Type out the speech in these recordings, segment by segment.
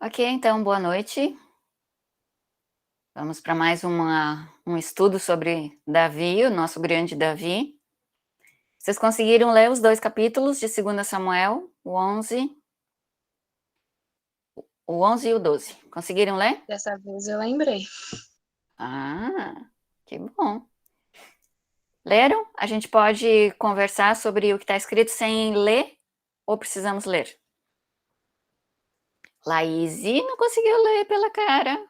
Ok, então, boa noite. Vamos para mais um estudo sobre Davi, o nosso grande Davi. Vocês conseguiram ler os 2 capítulos de 2 Samuel, o 11 e o 12? Conseguiram ler? Dessa vez eu lembrei. Ah, que bom. Leram? A gente pode conversar sobre o que está escrito sem ler ou precisamos ler? Laís não conseguiu ler pela cara,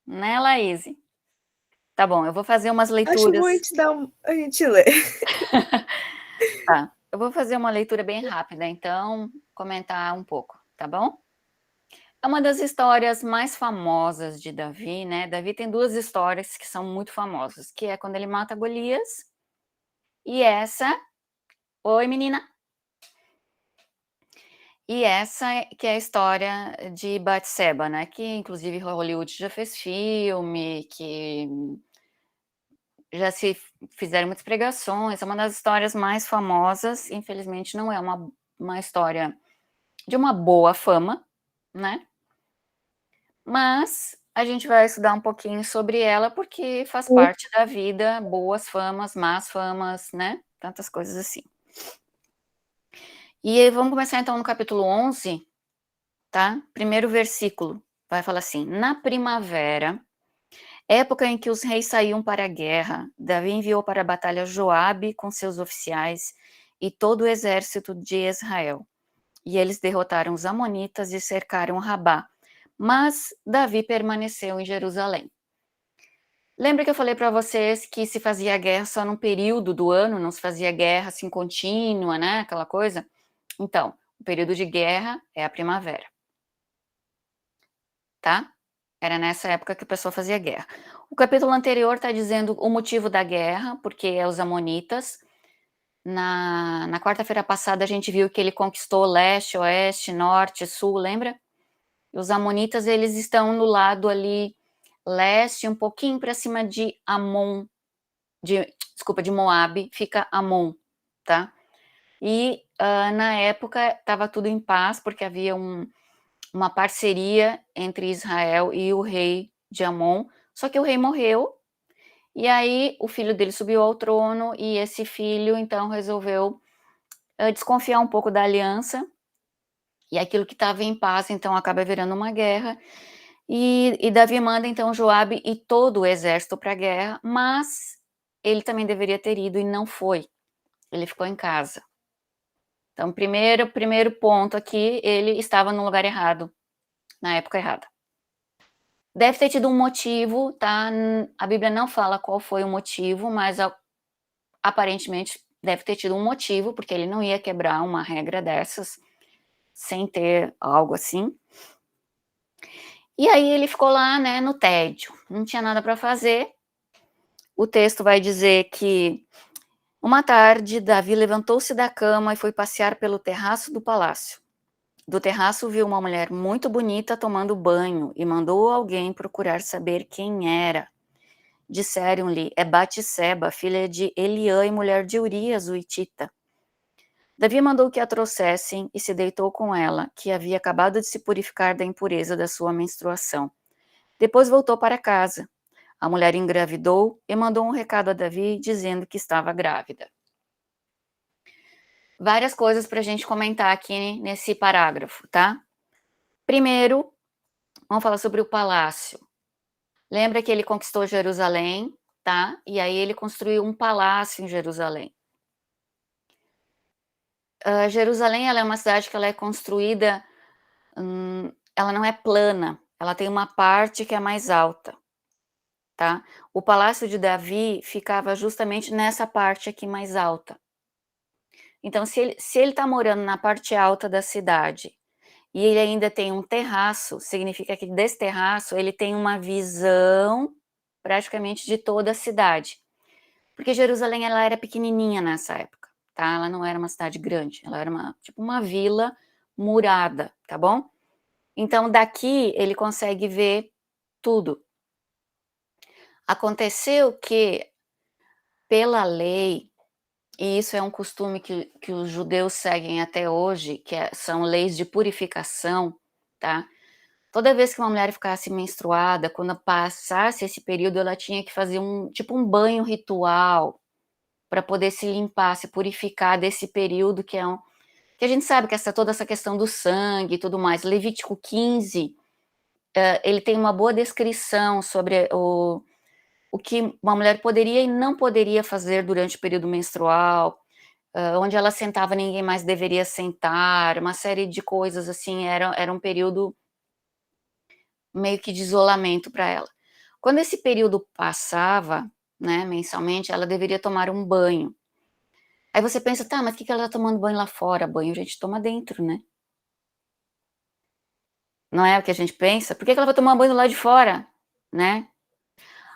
né, Laís? Tá bom, eu vou fazer umas Acho bom leituras. a gente ler. Tá, eu vou fazer uma leitura bem rápida, então, comentar um pouco, tá bom? É uma das histórias mais famosas de Davi, né? Davi tem 2 histórias que são muito famosas, que é quando ele mata Golias e essa... Oi, menina! E essa que é a história de Batseba, né? Que inclusive Hollywood já fez filme, que já se fizeram muitas pregações, é uma das histórias mais famosas, infelizmente não é uma história de uma boa fama, né? Mas a gente vai estudar um pouquinho sobre ela, porque faz parte da vida, boas famas, más famas, né? Tantas coisas assim. E vamos começar então no capítulo 11, tá? Primeiro versículo, vai falar assim: na primavera, época em que os reis saíam para a guerra, Davi enviou para a batalha Joabe com seus oficiais e todo o exército de Israel. E eles derrotaram os amonitas e cercaram Rabá. Mas Davi permaneceu em Jerusalém. Lembra que eu falei para vocês que se fazia guerra só num período do ano, não se fazia guerra assim contínua, né? Aquela coisa. Então, o período de guerra é a primavera. Tá? Era nessa época que o pessoal fazia guerra. O capítulo anterior está dizendo o motivo da guerra, porque é os amonitas. Na quarta-feira passada a gente viu que ele conquistou leste, oeste, norte, sul, lembra? Os amonitas, eles estão no lado ali leste, um pouquinho para cima de Amon, de Moabe, fica Amon, tá? E na época estava tudo em paz, porque havia uma parceria entre Israel e o rei de Amon, só que o rei morreu, e aí o filho dele subiu ao trono, e esse filho, então, resolveu desconfiar um pouco da aliança, e aquilo que estava em paz, então, acaba virando uma guerra, e Davi manda, então, Joabe e todo o exército para a guerra, mas ele também deveria ter ido e não foi, ele ficou em casa. Então, primeiro ponto aqui, ele estava no lugar errado, na época errada. Deve ter tido um motivo, tá? A Bíblia não fala qual foi o motivo, mas aparentemente deve ter tido um motivo, porque ele não ia quebrar uma regra dessas sem ter algo assim. E aí ele ficou lá, né, no tédio, não tinha nada para fazer. O texto vai dizer que uma tarde Davi levantou-se da cama e foi passear pelo terraço do palácio. Do terraço viu uma mulher muito bonita tomando banho e mandou alguém procurar saber quem era. Disseram-lhe, é Batseba, filha de Eliã e mulher de Urias, o hitita. Davi mandou que a trouxessem e se deitou com ela, que havia acabado de se purificar da impureza da sua menstruação. Depois voltou para casa. A mulher engravidou e mandou um recado a Davi dizendo que estava grávida. Várias coisas para a gente comentar aqui nesse parágrafo, tá? Primeiro, vamos falar sobre o palácio. Lembra que ele conquistou Jerusalém, tá? E aí ele construiu um palácio em Jerusalém. Jerusalém, ela é uma cidade que ela é construída, ela não é plana, ela tem uma parte que é mais alta, tá? O palácio de Davi ficava justamente nessa parte aqui mais alta. Então, se ele está morando na parte alta da cidade e ele ainda tem um terraço, significa que desse terraço ele tem uma visão praticamente de toda a cidade. Porque Jerusalém, ela era pequenininha nessa época, tá? Ela não era uma cidade grande, ela era tipo uma vila murada, tá bom? Então, daqui ele consegue ver tudo. Aconteceu que, pela lei, e isso é um costume que os judeus seguem até hoje, são leis de purificação, tá? toda vez que uma mulher ficasse menstruada, quando passasse esse período, ela tinha que fazer tipo um banho ritual para poder se limpar, se purificar desse período que que a gente sabe que toda essa questão do sangue e tudo mais. Levítico 15, ele tem uma boa descrição sobre o que uma mulher poderia e não poderia fazer durante o período menstrual, onde ela sentava ninguém mais deveria sentar, uma série de coisas assim, era um período meio que de isolamento para ela. Quando esse período passava, né, mensalmente, ela deveria tomar um banho. Aí você pensa, tá, mas por que ela tá tomando banho lá fora? Banho a gente toma dentro, né? Não é o que a gente pensa? Por que ela vai tomar banho lá de fora, né?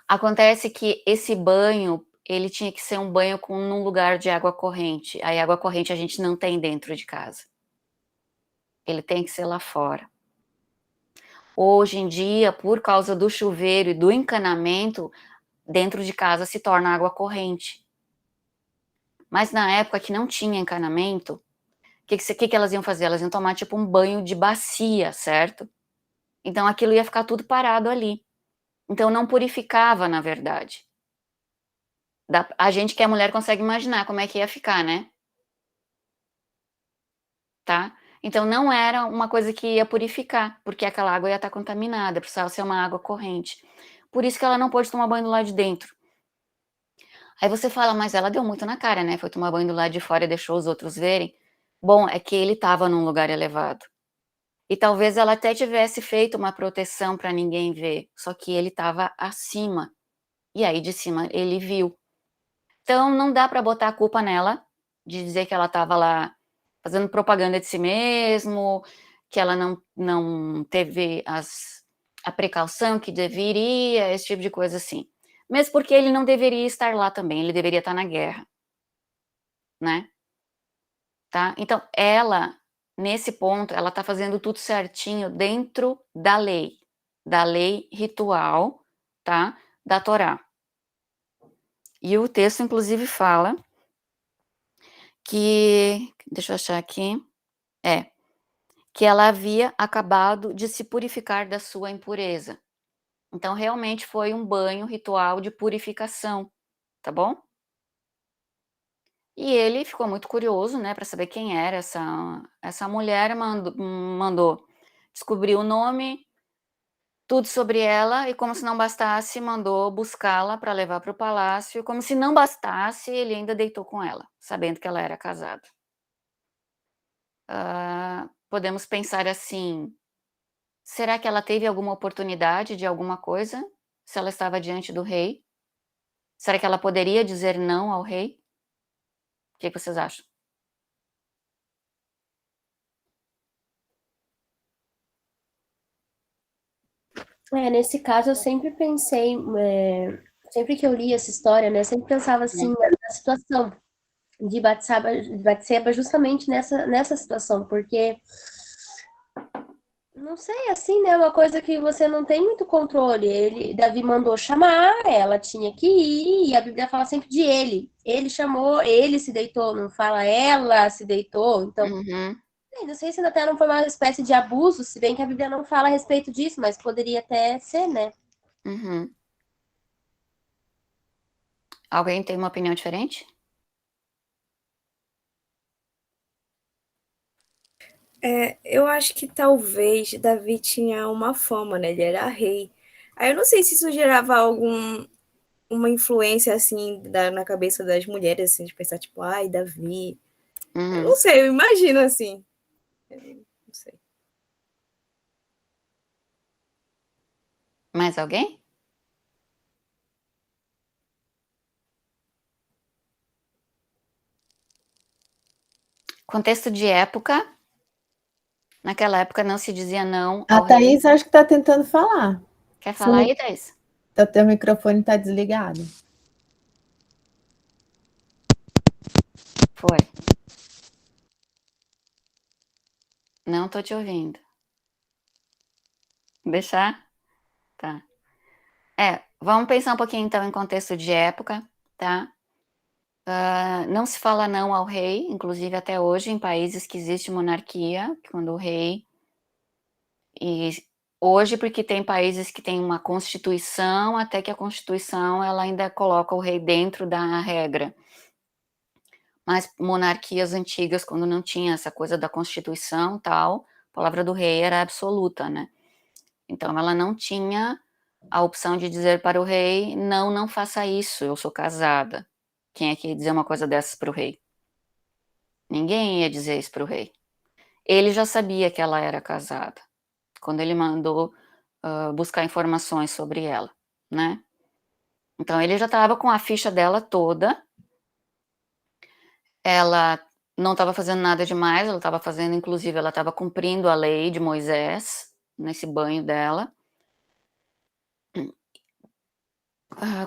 Acontece que esse banho, ele tinha que ser um banho num lugar de água corrente. Aí água corrente a gente não tem dentro de casa. Ele tem que ser lá fora. Hoje em dia, por causa do chuveiro e do encanamento, dentro de casa se torna água corrente. Mas na época que não tinha encanamento, o que elas iam fazer? Elas iam tomar tipo um banho de bacia, certo? Então aquilo ia ficar tudo parado ali. Então não purificava, na verdade. A gente que é mulher consegue imaginar como é que ia ficar, né? Tá? Então não era uma coisa que ia purificar, porque aquela água ia estar contaminada, precisava ser uma água corrente. Por isso que ela não pôde tomar banho do lado de dentro. Aí você fala, mas ela deu muito na cara, né? Foi tomar banho do lado de fora e deixou os outros verem. Bom, é que ele estava num lugar elevado. E talvez ela até tivesse feito uma proteção para ninguém ver, só que ele estava acima. E aí de cima ele viu. Então não dá para botar a culpa nela, de dizer que ela estava lá fazendo propaganda de si mesmo, que ela não teve a precaução que deveria, esse tipo de coisa assim. Mesmo porque ele não deveria estar lá também, ele deveria estar na guerra, né? Tá? Então ela, nesse ponto, ela está fazendo tudo certinho dentro da lei ritual, tá? Da Torá. E o texto, inclusive, fala que, deixa eu achar aqui, que ela havia acabado de se purificar da sua impureza. Então, realmente foi um banho ritual de purificação, tá bom? E ele ficou muito curioso, né, para saber quem era essa mulher, mandou descobrir o nome, tudo sobre ela, e como se não bastasse, mandou buscá-la para levar para o palácio, e como se não bastasse, ele ainda deitou com ela, sabendo que ela era casada. Podemos pensar assim, será que ela teve alguma oportunidade de alguma coisa, se ela estava diante do rei? Será que ela poderia dizer não ao rei? O que vocês acham? Nesse caso eu sempre pensei, sempre que eu li essa história, né, eu sempre pensava assim na situação de Batseba justamente nessa situação, porque não sei, assim, né, uma coisa que você não tem muito controle. Davi mandou chamar, ela tinha que ir, e a Bíblia fala sempre de ele. Ele chamou, ele se deitou, não fala ela se deitou. Então, Uhum, não sei se até não foi uma espécie de abuso, se bem que a Bíblia não fala a respeito disso, mas poderia até ser, né? uhum. Alguém tem uma opinião diferente? Eu acho que talvez Davi tinha uma fama, né? Ele era rei. Aí eu não sei se isso gerava uma influência assim na cabeça das mulheres, assim, de pensar, tipo, ai, Davi. Eu Uhum. não sei, eu imagino assim. Eu não sei. Mais alguém? Contexto de época. Naquela época não se dizia não A ao rei. Thaís acho que está tentando falar. Quer falar aí, Thaís? O teu microfone está desligado. Foi. Não tô te ouvindo. Deixar? Tá. Vamos pensar um pouquinho então em contexto de época, tá? Não se fala não ao rei, inclusive até hoje em países que existe monarquia, quando o rei Hoje, porque tem países que têm uma constituição, até que a constituição ela ainda coloca o rei dentro da regra. Mas monarquias antigas, quando não tinha essa coisa da constituição tal, a palavra do rei era absoluta, né? Então ela não tinha a opção de dizer para o rei, não, não faça isso, eu sou casada. Quem é que ia dizer uma coisa dessas para o rei? Ninguém ia dizer isso para o rei. Ele já sabia que ela era casada, quando ele mandou buscar informações sobre ela, né? Então ele já estava com a ficha dela toda. Ela não estava fazendo nada demais, ela estava fazendo, inclusive, ela estava cumprindo a lei de Moisés nesse banho dela.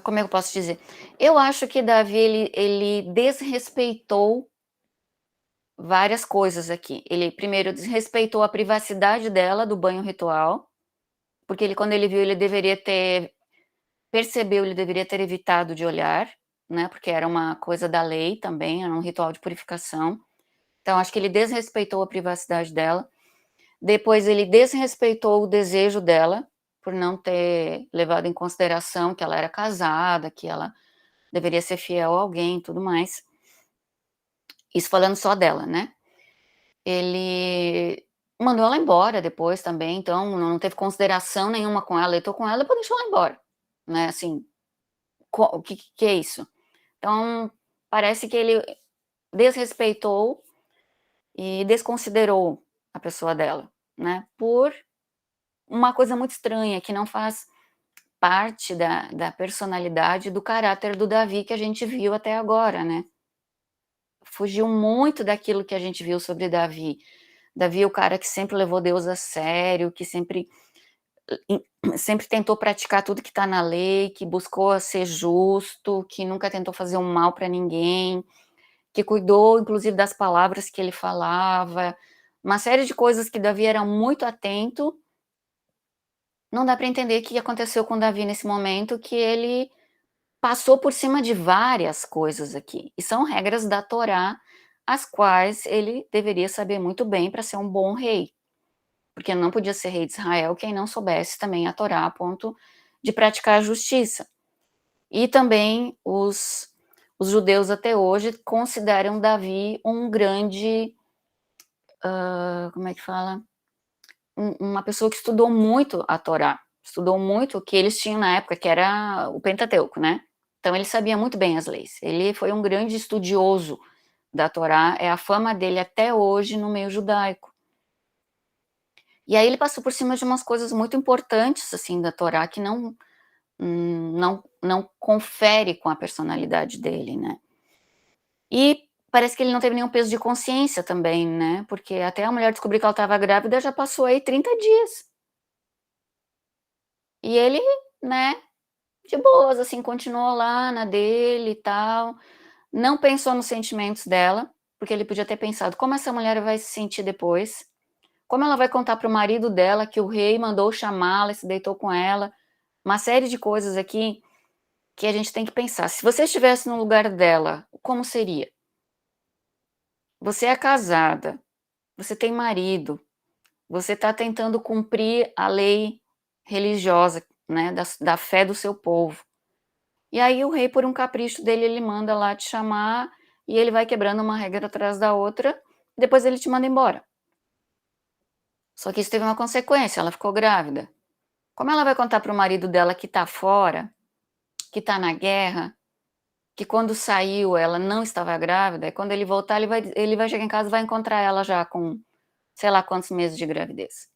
Como é que eu posso dizer? Eu acho que Davi ele desrespeitou várias coisas aqui. Ele primeiro desrespeitou a privacidade dela do banho ritual, porque ele, quando ele viu, ele deveria ter percebeu, ele deveria ter evitado de olhar, né? Porque era uma coisa da lei também, era um ritual de purificação. Então acho que ele desrespeitou a privacidade dela. Depois ele desrespeitou o desejo dela por não ter levado em consideração que ela era casada, que ela deveria ser fiel a alguém e tudo mais. Isso falando só dela, né? Ele mandou ela embora depois também, então não teve consideração nenhuma com ela. Eu tô com ela, depois deixou ela embora, né? Assim, o que é isso? Então, parece que ele desrespeitou e desconsiderou a pessoa dela, né? Por uma coisa muito estranha, que não faz parte da personalidade, do caráter do Davi que a gente viu até agora, né? Fugiu muito daquilo que a gente viu sobre Davi. Davi é o cara que sempre levou Deus a sério, que sempre tentou praticar tudo que está na lei, que buscou ser justo, que nunca tentou fazer um mal para ninguém, que cuidou, inclusive, das palavras que ele falava, uma série de coisas que Davi era muito atento. Não dá para entender o que aconteceu com Davi nesse momento, que ele passou por cima de várias coisas aqui, e são regras da Torá, as quais ele deveria saber muito bem para ser um bom rei, porque não podia ser rei de Israel quem não soubesse também a Torá a ponto de praticar a justiça. E também os judeus até hoje consideram Davi um grande, como é que fala? Uma pessoa que estudou muito a Torá, estudou muito o que eles tinham na época, que era o Pentateuco, né? Então ele sabia muito bem as leis. Ele foi um grande estudioso da Torá, é a fama dele até hoje no meio judaico. E aí ele passou por cima de umas coisas muito importantes assim da Torá que não confere com a personalidade dele, né? E parece que ele não teve nenhum peso de consciência também, né? Porque até a mulher descobrir que ela estava grávida já passou aí 30 dias. E ele, né, de boas, assim, continuou lá na dele e tal, não pensou nos sentimentos dela, porque ele podia ter pensado como essa mulher vai se sentir depois, como ela vai contar para o marido dela que o rei mandou chamá-la e se deitou com ela, uma série de coisas aqui que a gente tem que pensar. Se você estivesse no lugar dela, como seria? Você é casada, você tem marido, você está tentando cumprir a lei religiosa, né, da fé do seu povo. E aí o rei, por um capricho dele, ele manda lá te chamar e ele vai quebrando uma regra atrás da outra, depois ele te manda embora. Só que isso teve uma consequência, ela ficou grávida. Como ela vai contar para o marido dela que está fora, que está na guerra, que quando saiu ela não estava grávida, e quando ele voltar ele vai chegar em casa e vai encontrar ela já com sei lá quantos meses de gravidez.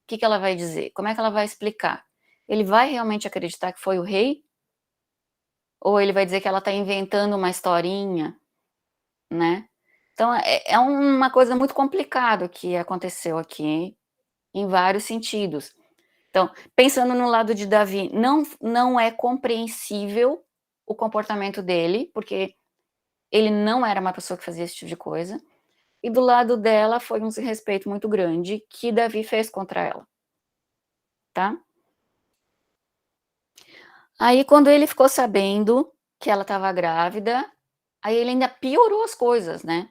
O que ela vai dizer? Como é que ela vai explicar? Ele vai realmente acreditar que foi o rei? Ou ele vai dizer que ela está inventando uma historinha, né? Então, é uma coisa muito complicada que aconteceu aqui, em vários sentidos. Então, pensando no lado de Davi, não é compreensível o comportamento dele, porque ele não era uma pessoa que fazia esse tipo de coisa. E do lado dela foi um desrespeito muito grande que Davi fez contra ela, tá? Aí, quando ele ficou sabendo que ela estava grávida, aí ele ainda piorou as coisas, né?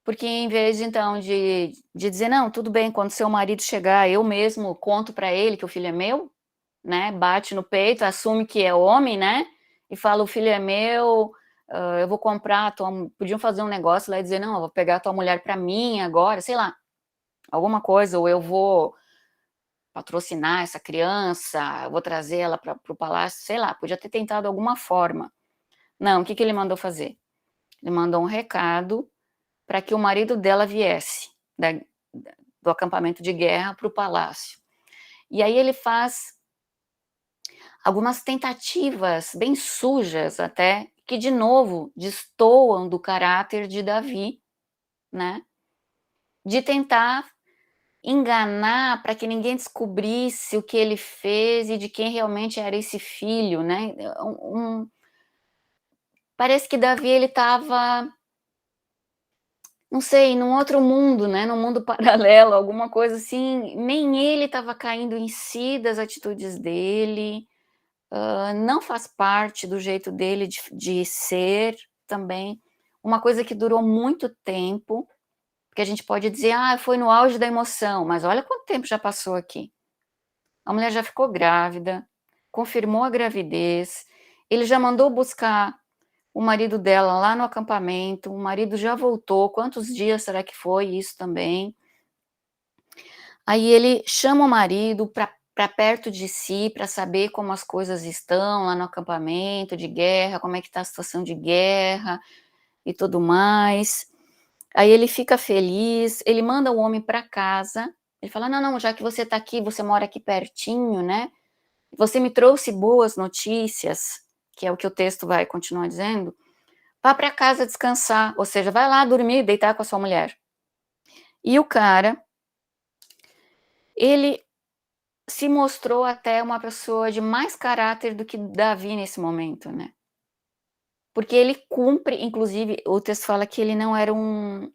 Porque em vez, então, de dizer, não, tudo bem, quando seu marido chegar, eu mesmo conto para ele que o filho é meu, né? Bate no peito, assume que é homem, né? E fala, o filho é meu, eu vou comprar, podiam fazer um negócio lá e dizer, não, eu vou pegar a tua mulher para mim agora, sei lá, alguma coisa, ou eu vou patrocinar essa criança, eu vou trazer ela para o palácio, sei lá, podia ter tentado alguma forma. Não, o que ele mandou fazer? Ele mandou um recado para que o marido dela viesse do acampamento de guerra para o palácio. E aí ele faz algumas tentativas bem sujas até, que de novo destoam do caráter de Davi, né? De tentar enganar para que ninguém descobrisse o que ele fez e de quem realmente era esse filho, né? Parece que Davi ele estava, não sei, num outro mundo, né? Num mundo paralelo, alguma coisa assim. Nem ele estava caindo em si das atitudes dele. Não faz parte do jeito dele de ser também. Uma coisa que durou muito tempo, porque a gente pode dizer, foi no auge da emoção, mas olha quanto tempo já passou aqui. A mulher já ficou grávida, confirmou a gravidez, ele já mandou buscar o marido dela lá no acampamento, o marido já voltou, quantos dias será que foi isso também? Aí ele chama o marido para perto de si, para saber como as coisas estão lá no acampamento de guerra, como é que está a situação de guerra e tudo mais. Aí ele fica feliz, ele manda o homem para casa, ele fala, não, já que você está aqui, você mora aqui pertinho, né? Você me trouxe boas notícias, que é o que o texto vai continuar dizendo, vá para casa descansar, ou seja, vai lá dormir, deitar com a sua mulher. E o cara, ele se mostrou até uma pessoa de mais caráter do que Davi nesse momento, né? Porque ele cumpre, inclusive, o texto fala que ele não era um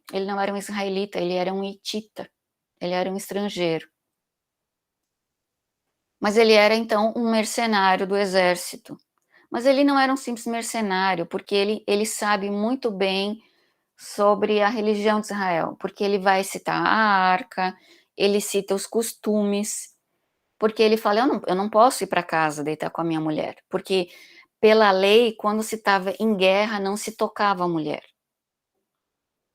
israelita, ele era um hitita, ele era um estrangeiro. Mas ele era, então, um mercenário do exército. Mas ele não era um simples mercenário, porque ele sabe muito bem sobre a religião de Israel, porque ele vai citar a arca, ele cita os costumes, porque ele fala, eu não posso ir para casa deitar com a minha mulher, porque pela lei, quando se estava em guerra, não se tocava a mulher.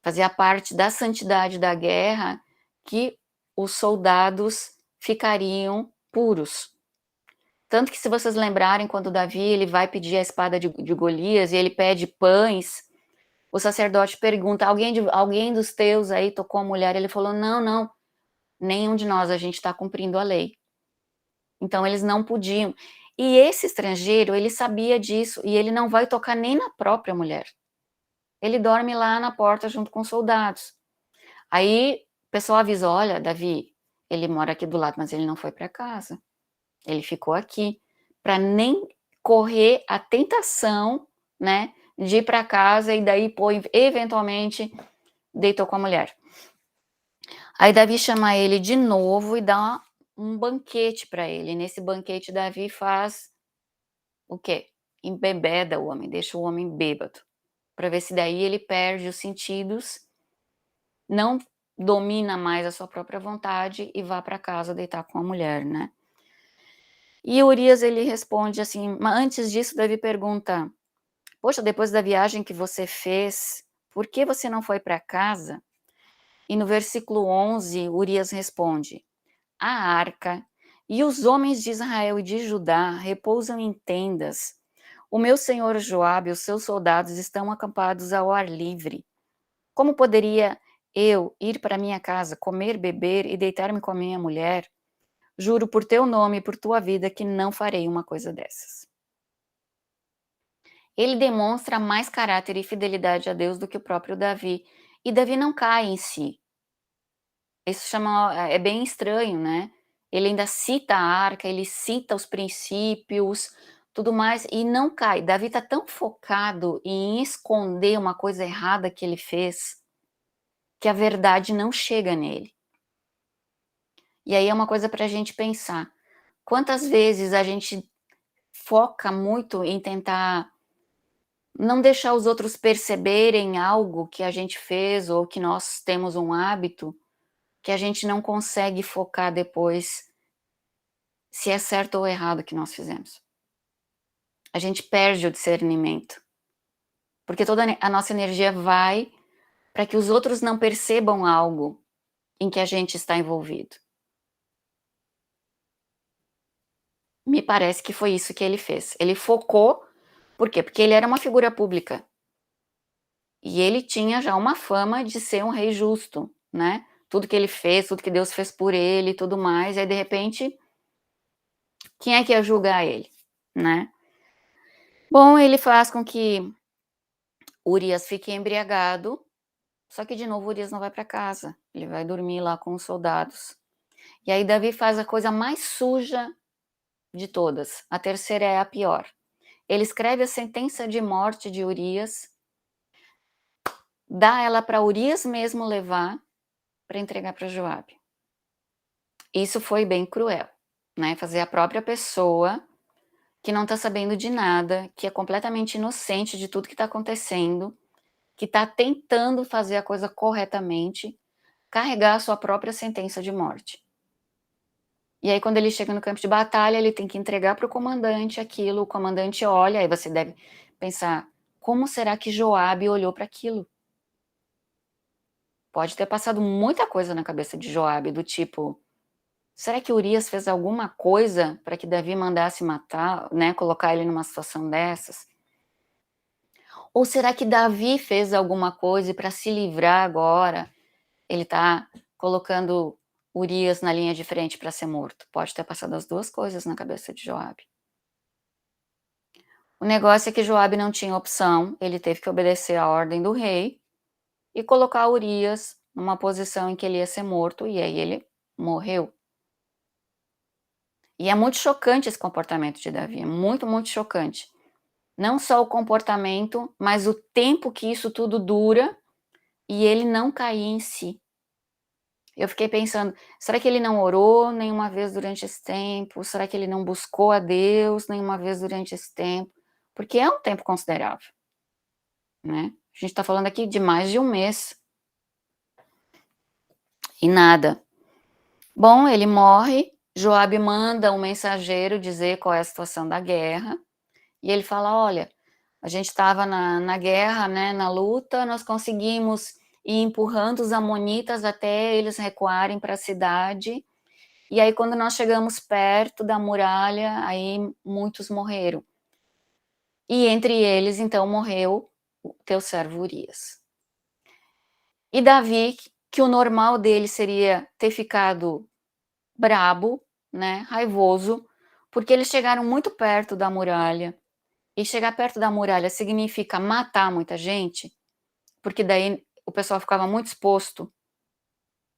Fazia parte da santidade da guerra que os soldados ficariam puros. Tanto que se vocês lembrarem, quando Davi ele vai pedir a espada de Golias e ele pede pães, o sacerdote pergunta, alguém dos teus aí tocou a mulher? Ele falou, não, nenhum de nós, a gente está cumprindo a lei. Então eles não podiam. E esse estrangeiro, ele sabia disso, e ele não vai tocar nem na própria mulher. Ele dorme lá na porta junto com os soldados. Aí o pessoal avisa, olha, Davi, ele mora aqui do lado, mas ele não foi para casa. Ele ficou aqui, para nem correr a tentação, né, de ir para casa e daí, eventualmente, deitou com a mulher. Aí Davi chama ele de novo e dá um banquete para ele. Nesse banquete, Davi faz o quê? Embebeda o homem, deixa o homem bêbado, para ver se daí ele perde os sentidos, não domina mais a sua própria vontade e vá para casa deitar com a mulher, né? E Urias, ele responde assim, mas antes disso, Davi pergunta, poxa, depois da viagem que você fez, por que você não foi para casa? E no versículo 11, Urias responde, a arca e os homens de Israel e de Judá repousam em tendas. O meu senhor Joabe e os seus soldados estão acampados ao ar livre. Como poderia eu ir para minha casa, comer, beber e deitar-me com a minha mulher? Juro por teu nome e por tua vida que não farei uma coisa dessas. Ele demonstra mais caráter e fidelidade a Deus do que o próprio Davi. E Davi não cai em si. Isso é bem estranho, né? Ele ainda cita a arca, ele cita os princípios, tudo mais, e não cai. Davi está tão focado em esconder uma coisa errada que ele fez, que a verdade não chega nele. E aí é uma coisa para a gente pensar. Quantas vezes a gente foca muito em tentar não deixar os outros perceberem algo que a gente fez ou que nós temos um hábito que a gente não consegue focar depois se é certo ou errado o que nós fizemos. A gente perde o discernimento, porque toda a nossa energia vai para que os outros não percebam algo em que a gente está envolvido. Me parece que foi isso que ele fez. Ele focou, por quê? Porque ele era uma figura pública. E ele tinha já uma fama de ser um rei justo, né? Tudo que ele fez, tudo que Deus fez por ele e tudo mais, aí de repente, quem é que ia julgar ele, né? Bom, ele faz com que Urias fique embriagado, só que de novo Urias não vai para casa, ele vai dormir lá com os soldados. E aí Davi faz a coisa mais suja de todas, a terceira é a pior. Ele escreve a sentença de morte de Urias, dá ela para Urias mesmo levar para entregar para Joabe. Isso foi bem cruel, né? Fazer a própria pessoa que não está sabendo de nada, que é completamente inocente de tudo que está acontecendo, que está tentando fazer a coisa corretamente, carregar a sua própria sentença de morte. E aí, quando ele chega no campo de batalha, ele tem que entregar para o comandante aquilo, o comandante olha, aí você deve pensar, como será que Joabe olhou para aquilo? Pode ter passado muita coisa na cabeça de Joabe, do tipo, será que Urias fez alguma coisa para que Davi mandasse matar, né, colocar ele numa situação dessas? Ou será que Davi fez alguma coisa para se livrar agora? Ele está colocando Urias na linha de frente para ser morto. Pode ter passado as duas coisas na cabeça de Joabe. O negócio é que Joabe não tinha opção, ele teve que obedecer à ordem do rei e colocar Urias numa posição em que ele ia ser morto, e aí ele morreu. E é muito chocante esse comportamento de Davi, é muito, muito chocante. Não só o comportamento, mas o tempo que isso tudo dura e ele não cair em si. Eu fiquei pensando, será que ele não orou nenhuma vez durante esse tempo? Será que ele não buscou a Deus nenhuma vez durante esse tempo? Porque é um tempo considerável, né? A gente está falando aqui de mais de um mês. E nada. Bom, ele morre, Joabe manda um mensageiro dizer qual é a situação da guerra, e ele fala, olha, a gente estava na guerra, né, na luta, nós conseguimos ir empurrando os amonitas até eles recuarem para a cidade, e aí quando nós chegamos perto da muralha, aí muitos morreram. E entre eles, então, morreu o teu servo Urias. E Davi, que o normal dele seria ter ficado brabo, né, raivoso, porque eles chegaram muito perto da muralha, e chegar perto da muralha significa matar muita gente, porque daí o pessoal ficava muito exposto.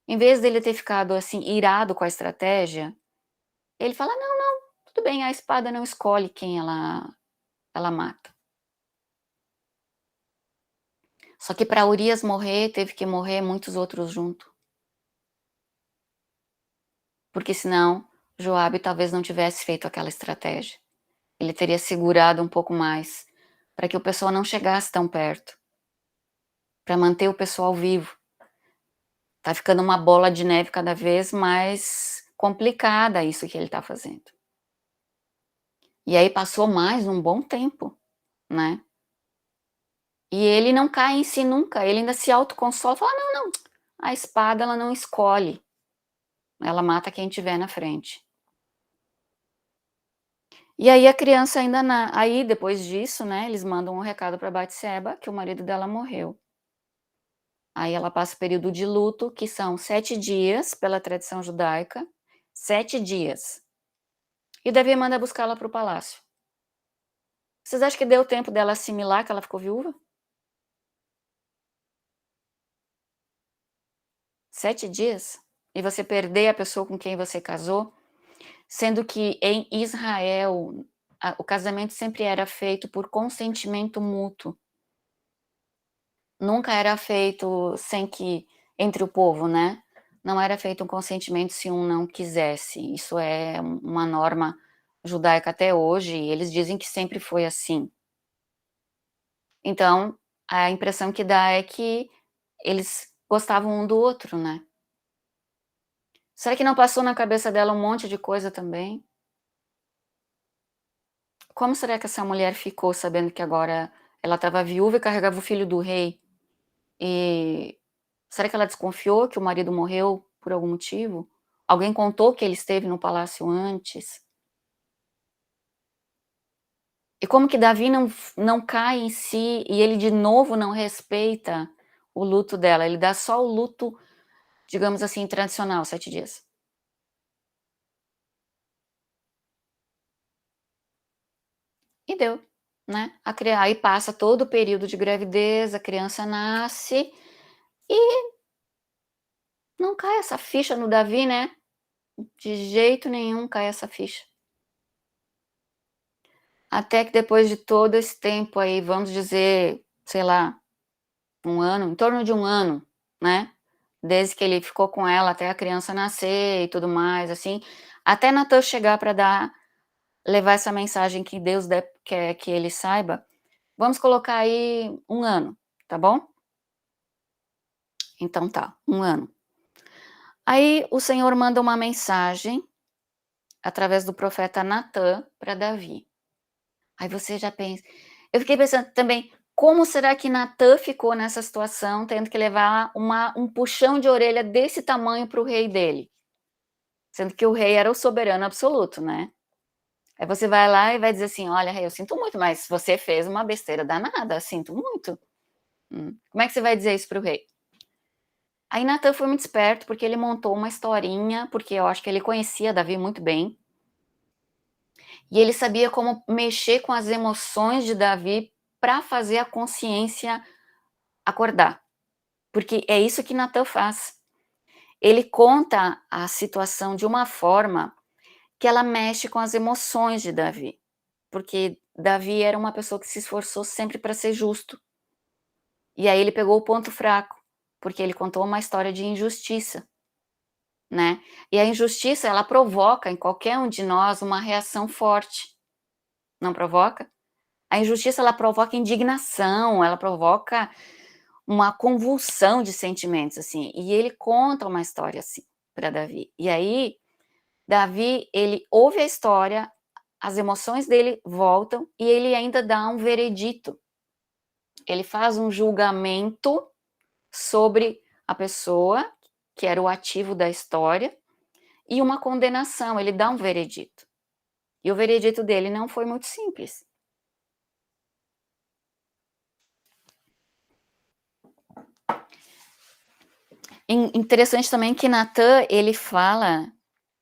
Em vez dele ter ficado assim, irado com a estratégia, ele fala, não, não, tudo bem, a espada não escolhe quem ela mata. Só que para Urias morrer, teve que morrer muitos outros junto. Porque senão, Joabe talvez não tivesse feito aquela estratégia. Ele teria segurado um pouco mais, para que o pessoal não chegasse tão perto, para manter o pessoal vivo. Tá ficando uma bola de neve cada vez mais complicada isso que ele tá fazendo. E aí passou mais um bom tempo, né? E ele não cai em si nunca, ele ainda se autoconsola, fala, não, não, a espada ela não escolhe, ela mata quem tiver na frente. E aí a criança ainda, aí depois disso, né, eles mandam um recado para Batseba, que o marido dela morreu. Aí ela passa o período de luto, que são 7 dias, pela tradição judaica, 7 dias. E Davi manda buscá-la para o palácio. Vocês acham que deu tempo dela assimilar que ela ficou viúva? 7 dias? E você perder a pessoa com quem você casou? Sendo que em Israel, o casamento sempre era feito por consentimento mútuo. Nunca era feito sem que, entre o povo, né? Não era feito um consentimento se um não quisesse. Isso é uma norma judaica até hoje, e eles dizem que sempre foi assim. Então, a impressão que dá é que eles gostavam um do outro, né. Será que não passou na cabeça dela um monte de coisa também? Como será que essa mulher ficou sabendo que agora ela estava viúva e carregava o filho do rei? E será que ela desconfiou que o marido morreu por algum motivo? Alguém contou que ele esteve no palácio antes? E como que Davi não cai em si e ele de novo não respeita o luto dela, ele dá só o luto, digamos assim, tradicional, 7 dias. E deu, né. Aí passa todo o período de gravidez, a criança nasce e não cai essa ficha no Davi, né. De jeito nenhum cai essa ficha. Até que depois de todo esse tempo aí, vamos dizer, sei lá, 1 ano, em torno de 1 ano, né, desde que ele ficou com ela até a criança nascer e tudo mais, assim, até Natan chegar para levar essa mensagem que Deus quer que ele saiba, vamos colocar aí 1 ano, tá bom? Então tá, 1 ano. Aí o Senhor manda uma mensagem, através do profeta Natan, para Davi. Aí você já pensa, eu fiquei pensando também, como será que Natan ficou nessa situação, tendo que levar um puxão de orelha desse tamanho para o rei dele? Sendo que o rei era o soberano absoluto, né. Aí você vai lá e vai dizer assim: "Olha rei, eu sinto muito, mas você fez uma besteira danada, sinto muito". Como é que você vai dizer isso para o rei? Aí Natan foi muito esperto, porque ele montou uma historinha, porque eu acho que ele conhecia Davi muito bem, e ele sabia como mexer com as emoções de Davi para fazer a consciência acordar, porque é isso que Natan faz. Ele conta a situação de uma forma que ela mexe com as emoções de Davi, porque Davi era uma pessoa que se esforçou sempre para ser justo. E aí ele pegou o ponto fraco, porque ele contou uma história de injustiça, né. E a injustiça ela provoca em qualquer um de nós uma reação forte, não provoca? A injustiça ela provoca indignação, ela provoca uma convulsão de sentimentos, assim, e ele conta uma história assim para Davi. E aí, Davi, ele ouve a história, as emoções dele voltam e ele ainda dá um veredito. Ele faz um julgamento sobre a pessoa, que era o ativo da história, e uma condenação, ele dá um veredito. E o veredito dele não foi muito simples. Interessante também que Natan, ele fala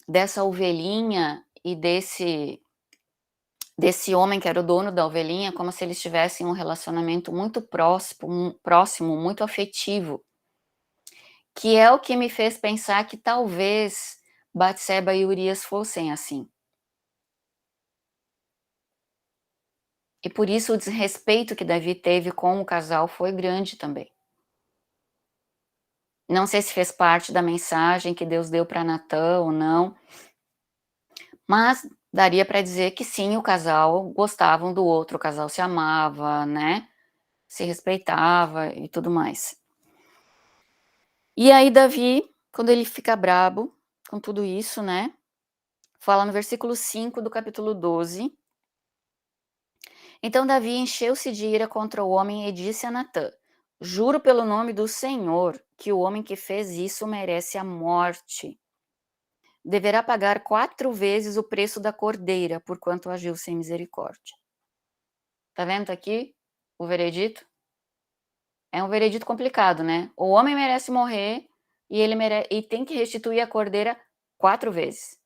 dessa ovelhinha e desse homem que era o dono da ovelhinha, como se eles tivessem um relacionamento muito próximo, muito afetivo, que é o que me fez pensar que talvez Batseba e Urias fossem assim. E por isso o desrespeito que Davi teve com o casal foi grande também. Não sei se fez parte da mensagem que Deus deu para Natan ou não, mas daria para dizer que sim, o casal gostava um do outro, o casal se amava, né, se respeitava e tudo mais. E aí Davi, quando ele fica brabo com tudo isso, né, fala no versículo 5 do capítulo 12: "Então Davi encheu-se de ira contra o homem e disse a Natã: Juro pelo nome do Senhor que o homem que fez isso merece a morte. Deverá pagar 4 vezes o preço da cordeira, porquanto agiu sem misericórdia." Tá vendo aqui o veredito? É um veredito complicado, né. O homem merece morrer e e tem que restituir a cordeira 4 vezes.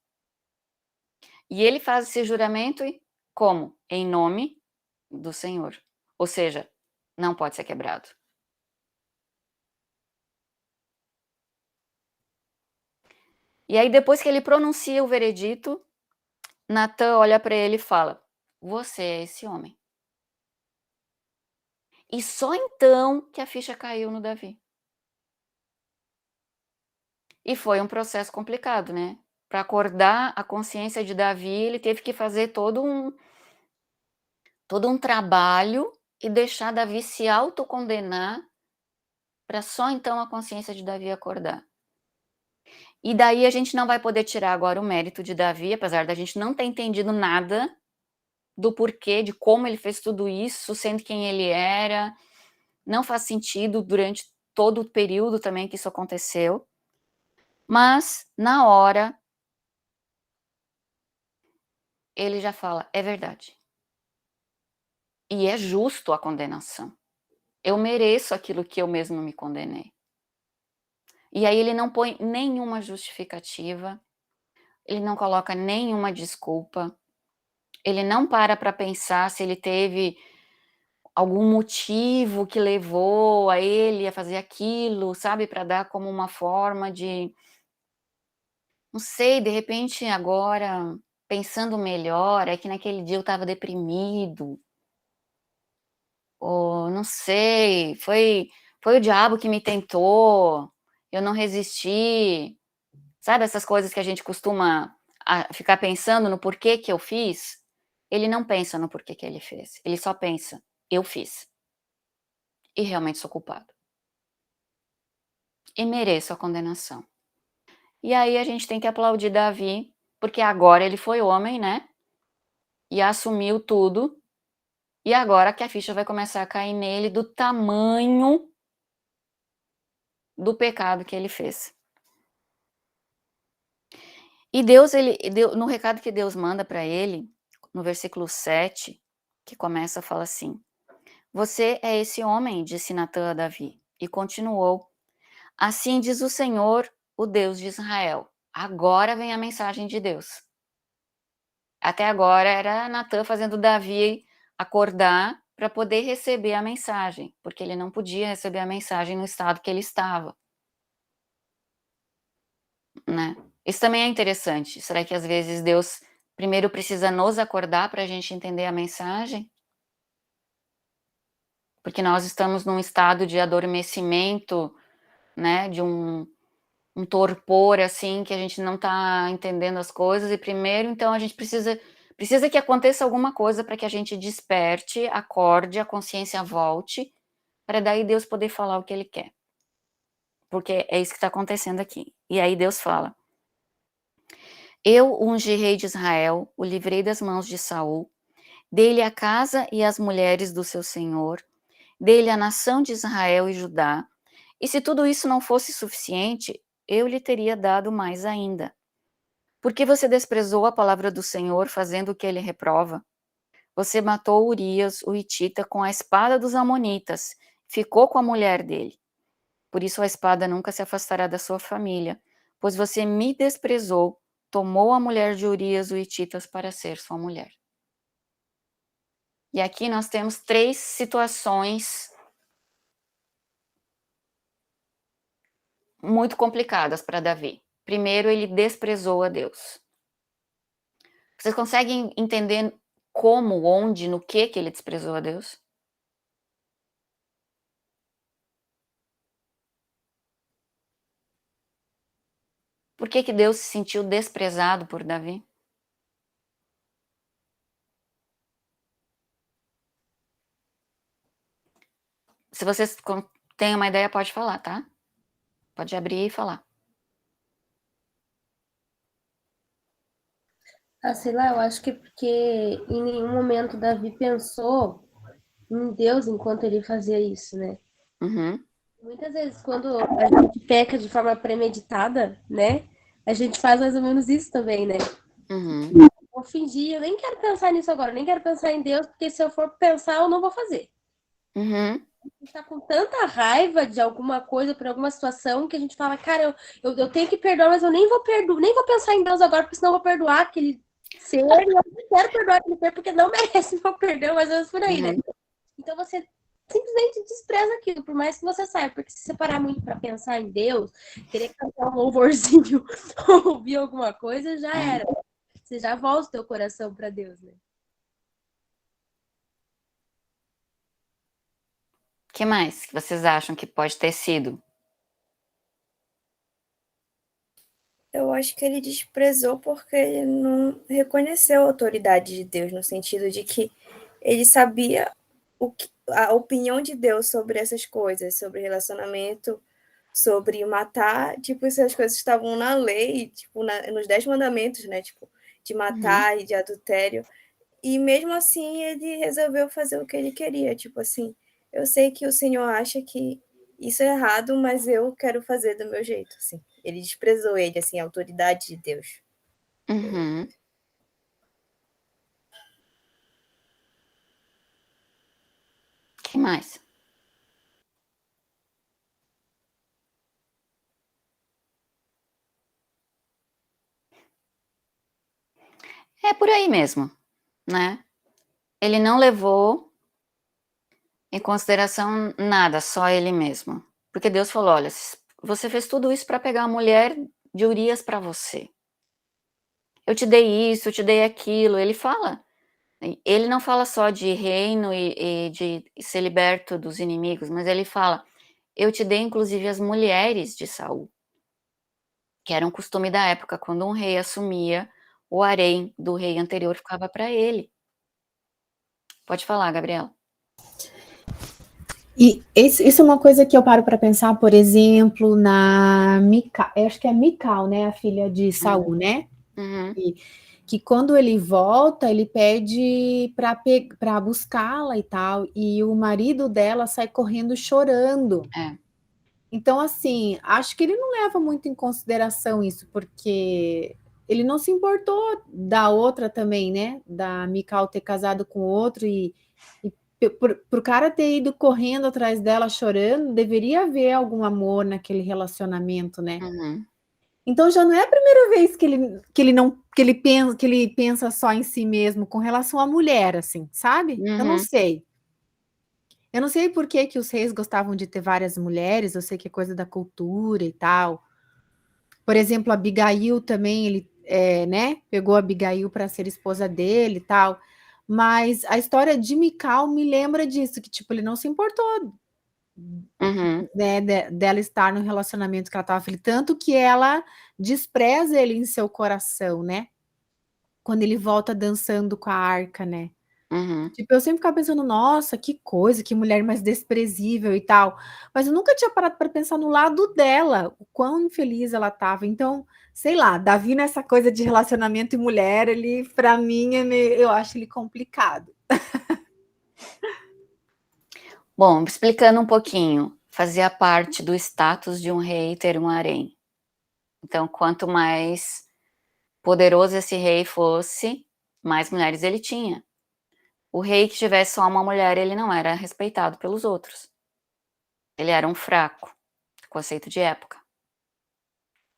E ele faz esse juramento e como? Em nome do Senhor. Ou seja, não pode ser quebrado. E aí depois que ele pronuncia o veredito, Natan olha para ele e fala: "Você é esse homem." E só então que a ficha caiu no Davi. E foi um processo complicado, né. Para acordar a consciência de Davi, ele teve que fazer todo um trabalho e deixar Davi se autocondenar para só então a consciência de Davi acordar. E daí a gente não vai poder tirar agora o mérito de Davi, apesar da gente não ter entendido nada do porquê, de como ele fez tudo isso, sendo quem ele era. Não faz sentido durante todo o período também que isso aconteceu. Mas, na hora, ele já fala, é verdade. E é justo a condenação. Eu mereço aquilo que eu mesmo me condenei. E aí ele não põe nenhuma justificativa, ele não coloca nenhuma desculpa, ele não para pensar se ele teve algum motivo que levou a ele a fazer aquilo, sabe, para dar como uma forma de, não sei, de repente agora, pensando melhor, é que naquele dia eu estava deprimido, ou não sei, foi o diabo que me tentou, eu não resisti. Sabe essas coisas que a gente costuma ficar pensando no porquê que eu fiz? Ele não pensa no porquê que ele fez, ele só pensa, eu fiz. E realmente sou culpado. E mereço a condenação. E aí a gente tem que aplaudir Davi, porque agora ele foi homem, né? E assumiu tudo. E agora que a ficha vai começar a cair nele do tamanho do pecado que ele fez. E Deus, no recado que Deus manda para ele, no versículo 7, que começa a falar assim: você é esse homem, disse Natã a Davi, e continuou: assim diz o Senhor, o Deus de Israel. Agora vem a mensagem de Deus. Até agora era Natã fazendo Davi acordar para poder receber a mensagem, porque ele não podia receber a mensagem no estado que ele estava, né? Isso também é interessante. Será que às vezes Deus primeiro precisa nos acordar para a gente entender a mensagem? Porque nós estamos num estado de adormecimento, né? De um torpor, assim, que a gente não está entendendo as coisas. E primeiro, então, a gente precisa que aconteça alguma coisa para que a gente desperte, acorde, a consciência volte, para daí Deus poder falar o que Ele quer. Porque é isso que está acontecendo aqui. E aí Deus fala: eu ungi rei de Israel, o livrei das mãos de Saul, dei-lhe a casa e as mulheres do seu senhor, dei-lhe a nação de Israel e Judá, e se tudo isso não fosse suficiente, eu lhe teria dado mais ainda. Porque você desprezou a palavra do Senhor, fazendo o que ele reprova? Você matou Urias, o hitita, com a espada dos amonitas, ficou com a mulher dele. Por isso a espada nunca se afastará da sua família, pois você me desprezou, tomou a mulher de Urias, o hitita, para ser sua mulher. E aqui nós temos 3 situações muito complicadas para Davi. Primeiro, ele desprezou a Deus. Vocês conseguem entender como, onde, no que ele desprezou a Deus? Por que Deus se sentiu desprezado por Davi? Se vocês têm uma ideia, pode falar, tá? Pode abrir e falar. Sei lá, eu acho que é porque em nenhum momento Davi pensou em Deus enquanto ele fazia isso, né? Uhum. Muitas vezes, quando a gente peca de forma premeditada, né? A gente faz mais ou menos isso também, né? Uhum. Vou fingir, eu nem quero pensar nisso agora, eu nem quero pensar em Deus, porque se eu for pensar, eu não vou fazer. Uhum. A gente tá com tanta raiva de alguma coisa, por alguma situação, que a gente fala, cara, eu tenho que perdoar, mas eu nem vou perdoar, nem vou pensar em Deus agora, porque senão eu vou perdoar aquele ser, e eu não quero perdoar aquele ser, porque não merece meu perdão, mas é por aí, né? Então você simplesmente despreza aquilo, por mais que você saiba, porque se você parar muito para pensar em Deus, querer cantar um louvorzinho ou ouvir alguma coisa, já era. Você já volta o teu coração para Deus, né? O que mais que vocês acham que pode ter sido? Eu acho que ele desprezou porque ele não reconheceu a autoridade de Deus, no sentido de que ele sabia a opinião de Deus sobre essas coisas, sobre relacionamento, sobre matar, tipo, essas coisas estavam na lei, tipo, nos 10 mandamentos, né, tipo, de matar e de adultério. E mesmo assim ele resolveu fazer o que ele queria, tipo assim, eu sei que o Senhor acha que isso é errado, mas eu quero fazer do meu jeito, assim. Ele desprezou ele, assim, a autoridade de Deus. Uhum. Que mais? É por aí mesmo, né? Ele não levou em consideração nada, só ele mesmo. Porque Deus falou: olha, você fez tudo isso para pegar a mulher de Urias para você. Eu te dei isso, eu te dei aquilo. Ele fala. Ele não fala só de reino e de ser liberto dos inimigos, mas ele fala: eu te dei inclusive as mulheres de Saul, que era um costume da época, quando um rei assumia, o harém do rei anterior ficava para ele. Pode falar, Gabriela. E isso é uma coisa que eu paro para pensar, por exemplo, na Mical, eu acho que é Mical, né, a filha de Saul, né? Uhum. Que quando ele volta, ele pede para buscá-la e tal, e o marido dela sai correndo chorando. É. Então, assim, acho que ele não leva muito em consideração isso, porque ele não se importou da outra também, né? Da Mical ter casado com outro e pro cara ter ido correndo atrás dela chorando, deveria haver algum amor naquele relacionamento, né? Uhum. Então já não é a primeira vez que ele pensa só em si mesmo com relação à mulher, assim, sabe? Eu não Uhum. sei. Eu não sei por que os reis gostavam de ter várias mulheres, eu sei que é coisa da cultura e tal. Por exemplo, Abigail também, ele, né, pegou Abigail para ser esposa dele e tal. Mas a história de Mical me lembra disso, que tipo, ele não se importou, Uhum. né, dela estar no relacionamento que ela estava feliz, tanto que ela despreza ele em seu coração, né? Quando ele volta dançando com a arca, né? Uhum. Tipo, eu sempre ficava pensando, nossa, que coisa, que mulher mais desprezível e tal. Mas eu nunca tinha parado para pensar no lado dela, o quão infeliz ela estava. Então, sei lá, Davi nessa coisa de relacionamento e mulher, ele, para mim, eu acho ele complicado. Bom, explicando um pouquinho, fazia parte do status de um rei ter um harém. Então, quanto mais poderoso esse rei fosse, mais mulheres ele tinha. O rei que tivesse só uma mulher, ele não era respeitado pelos outros. Ele era um fraco, conceito de época,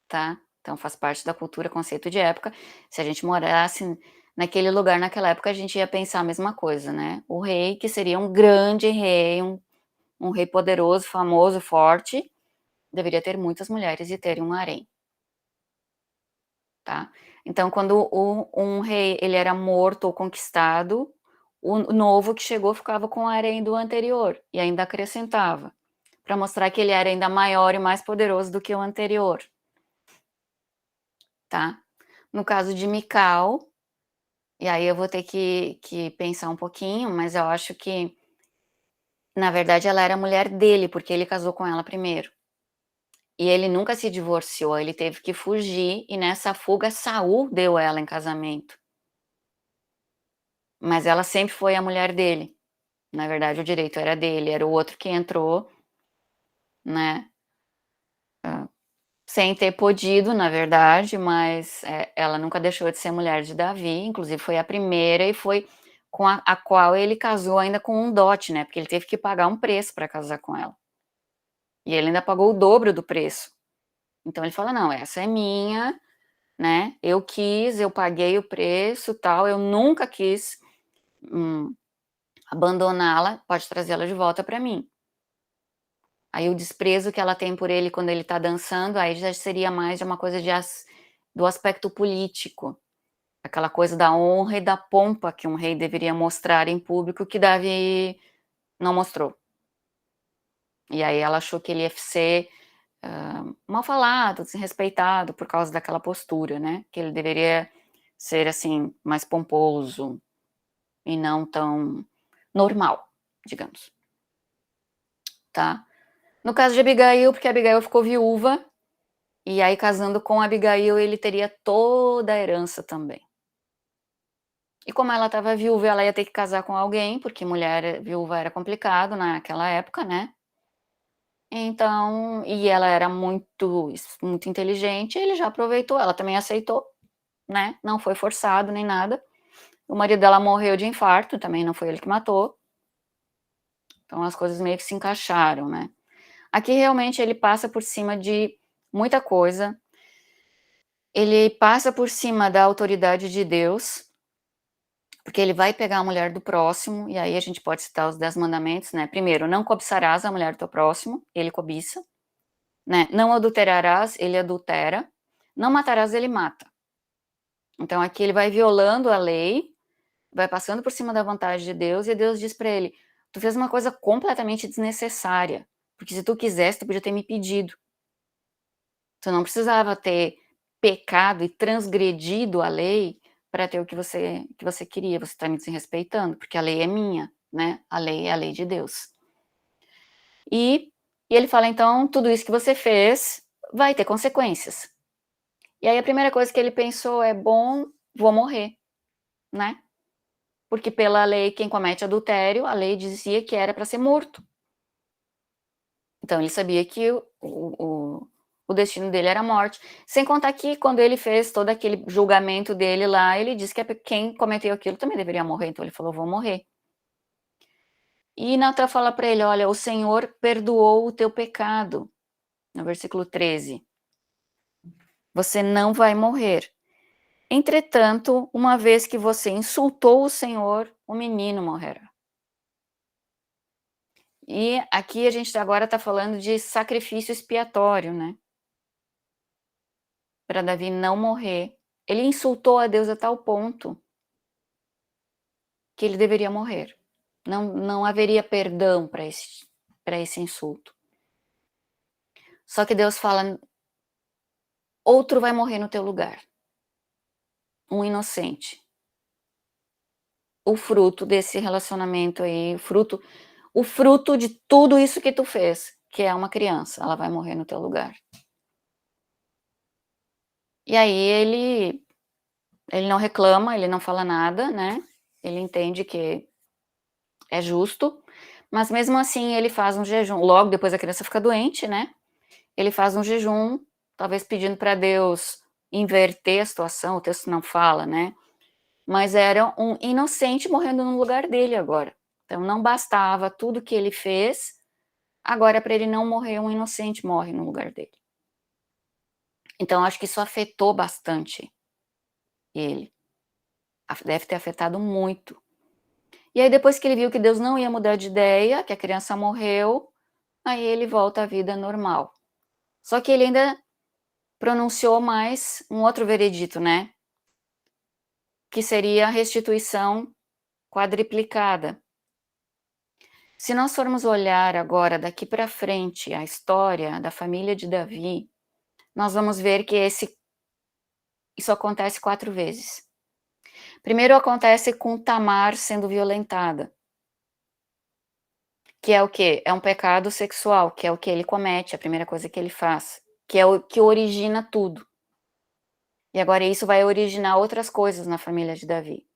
tá? Então faz parte da cultura, conceito de época. Se a gente morasse naquele lugar naquela época, a gente ia pensar a mesma coisa, né? O rei, que seria um grande rei, um rei poderoso, famoso, forte, deveria ter muitas mulheres e ter um harém, tá? Então, quando um rei ele era morto ou conquistado, o novo que chegou ficava com o harém do anterior e ainda acrescentava, para mostrar que ele era ainda maior e mais poderoso do que o anterior, tá? No caso de Mical, e aí eu vou ter que pensar um pouquinho, mas eu acho que, na verdade, ela era mulher dele, porque ele casou com ela primeiro. E ele nunca se divorciou, ele teve que fugir, e nessa fuga Saul deu ela em casamento. Mas ela sempre foi a mulher dele. Na verdade, o direito era dele, era o outro que entrou, né? Sem ter podido, na verdade, mas ela nunca deixou de ser mulher de Davi, inclusive foi a primeira e foi com a qual ele casou ainda com um dote, né? Porque ele teve que pagar um preço para casar com ela. E ele ainda pagou o dobro do preço. Então ele fala: não, essa é minha, né? Eu quis, eu paguei o preço, tal, eu nunca quis abandoná-la, pode trazê-la de volta para mim. Aí o desprezo que ela tem por ele quando ele tá dançando, aí já seria mais de uma coisa do aspecto político, aquela coisa da honra e da pompa que um rei deveria mostrar em público que Davi não mostrou. E aí ela achou que ele ia ser mal falado, desrespeitado por causa daquela postura, né? Que ele deveria ser assim mais pomposo e não tão normal. digamos. Tá? No caso de Abigail, porque Abigail ficou viúva, e aí casando com Abigail ele teria toda a herança também. E como ela estava viúva, ela ia ter que casar com alguém, porque mulher viúva era complicado naquela época, né? Então, e ela era muito inteligente, ele já aproveitou, ela também aceitou, né? Não foi forçado nem nada. O marido dela morreu de infarto, também não foi ele que matou. Então as coisas meio que se encaixaram, né? Aqui realmente ele passa por cima de muita coisa. Ele passa por cima da autoridade de Deus, porque ele vai pegar a mulher do próximo, e aí a gente pode citar os 10 mandamentos, né? Primeiro, não cobiçarás a mulher do teu próximo, ele cobiça, né? Não adulterarás, ele adultera. Não matarás, ele mata. Então aqui ele vai violando a lei, vai passando por cima da vontade de Deus, e Deus diz para ele, tu fez uma coisa completamente desnecessária, porque se tu quisesse, tu podia ter me pedido. Tu não precisava ter pecado e transgredido a lei para ter o que você queria, você está me desrespeitando, porque a lei é minha, né? A lei é a lei de Deus. E ele fala, então, tudo isso que você fez vai ter consequências. E aí a primeira coisa que ele pensou é, bom, vou morrer, né? Porque pela lei, quem comete adultério, a lei dizia que era para ser morto. Então ele sabia que o destino dele era a morte. Sem contar que quando ele fez todo aquele julgamento dele lá, ele disse que quem cometeu aquilo também deveria morrer. Então ele falou, vou morrer. E Natan fala para ele, olha, o Senhor perdoou o teu pecado. No versículo 13. Você não vai morrer. Entretanto, uma vez que você insultou o Senhor, o menino morrerá. E aqui a gente agora está falando de sacrifício expiatório, né? Para Davi não morrer. Ele insultou a Deus a tal ponto que ele deveria morrer. Não haveria perdão para esse insulto. Só que Deus fala, outro vai morrer no teu lugar. Um inocente. O fruto desse relacionamento aí, o fruto de tudo isso que tu fez, que é uma criança, ela vai morrer no teu lugar. E aí ele não reclama, ele não fala nada, né? Ele entende que é justo, mas mesmo assim ele faz um jejum. Logo depois a criança fica doente, né? Ele faz um jejum, talvez pedindo para Deus inverter a situação, o texto não fala, né? Mas era um inocente morrendo no lugar dele agora. Então não bastava tudo que ele fez, agora para ele não morrer, um inocente morre no lugar dele. Então acho que isso afetou bastante ele. Deve ter afetado muito. E aí depois que ele viu que Deus não ia mudar de ideia, que a criança morreu, aí ele volta à vida normal. Só que ele ainda pronunciou mais um outro veredito, né? Que seria a restituição quadriplicada. Se nós formos olhar agora daqui para frente a história da família de Davi, nós vamos ver que isso acontece 4 vezes. Primeiro acontece com Tamar sendo violentada. Que é o quê? É um pecado sexual, que é o que ele comete, a primeira coisa que ele faz, que é o que origina tudo. E agora isso vai originar outras coisas na família de Davi.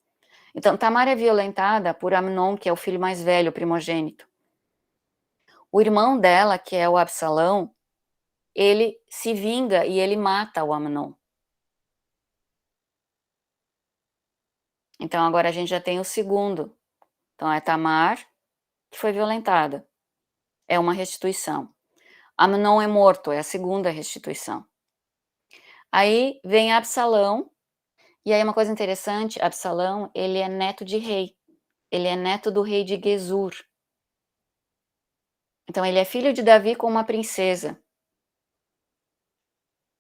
Então, Tamar é violentada por Amnon, que é o filho mais velho, o primogênito. O irmão dela, que é o Absalão, ele se vinga e ele mata o Amnon. Então, agora a gente já tem o segundo. Então, é Tamar, que foi violentada. É uma restituição. Amnon é morto, é a segunda restituição. Aí vem Absalão, e aí uma coisa interessante, Absalão, ele é neto de rei. Ele é neto do rei de Gesur. Então, ele é filho de Davi com uma princesa.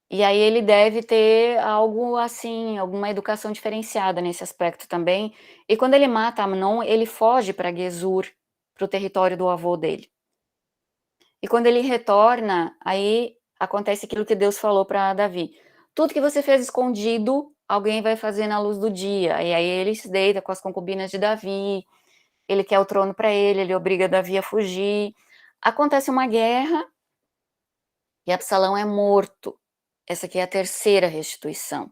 E aí ele deve ter algo assim, alguma educação diferenciada nesse aspecto também. E quando ele mata Amnon, ele foge para Gesur, para o território do avô dele. E quando ele retorna, aí acontece aquilo que Deus falou para Davi. Tudo que você fez escondido, alguém vai fazer na luz do dia. E aí ele se deita com as concubinas de Davi. ele quer o trono para ele obriga Davi a fugir. Acontece uma guerra e Absalão é morto. Essa aqui é a terceira restituição.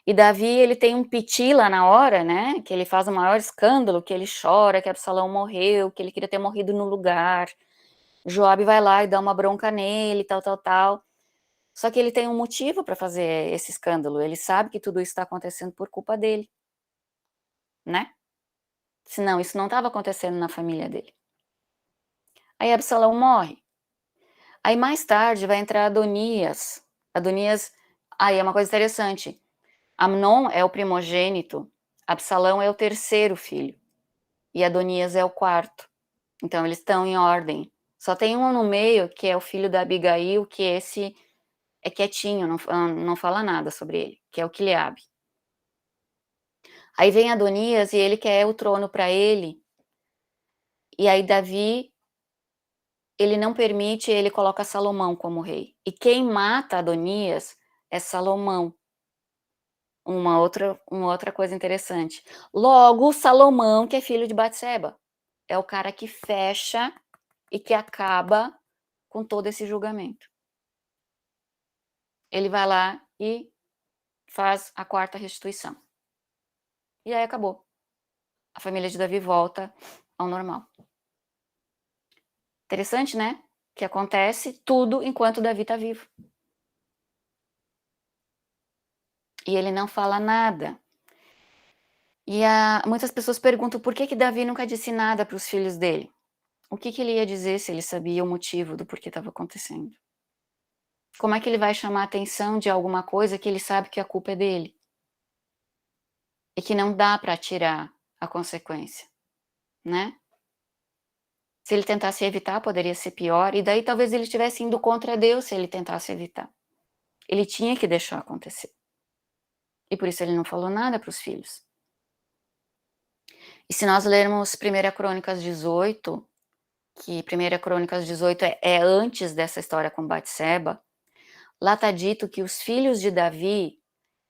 E Davi, ele tem um piti lá na hora, né, que ele faz o maior escândalo, que ele chora, que Absalão morreu, que ele queria ter morrido no lugar. Joabe vai lá e dá uma bronca nele, tal. Só que ele tem um motivo para fazer esse escândalo, ele sabe que tudo isso está acontecendo por culpa dele, né? Senão isso não estava acontecendo na família dele. Aí Absalão morre. Aí mais tarde vai entrar Adonias. Aí é uma coisa interessante. Amnon é o primogênito, Absalão é o terceiro filho, e Adonias é o quarto. Então eles estão em ordem. Só tem um no meio, que é o filho da Abigail, que esse é quietinho, não fala nada sobre ele, que é o Quileabe. Aí vem Adonias e ele quer o trono para ele, e aí Davi, ele não permite, ele coloca Salomão como rei. E quem mata Adonias é Salomão. Uma outra coisa interessante. Logo, Salomão, que é filho de Batseba, é o cara que fecha e que acaba com todo esse julgamento. Ele vai lá e faz a quarta restituição. E aí acabou. A família de Davi volta ao normal. Interessante, né? Que acontece tudo enquanto Davi está vivo. E ele não fala nada. E muitas pessoas perguntam por que Davi nunca disse nada para os filhos dele. O que ele ia dizer se ele sabia o motivo do porquê estava acontecendo? Como é que ele vai chamar a atenção de alguma coisa que ele sabe que a culpa é dele? E que não dá para tirar a consequência, né? Se ele tentasse evitar, poderia ser pior, e daí talvez ele estivesse indo contra Deus se ele tentasse evitar. Ele tinha que deixar acontecer. E por isso ele não falou nada para os filhos. E se nós lermos 1 Crônicas 18, que 1 Crônicas 18 é antes dessa história com Batseba, lá está dito que os filhos de Davi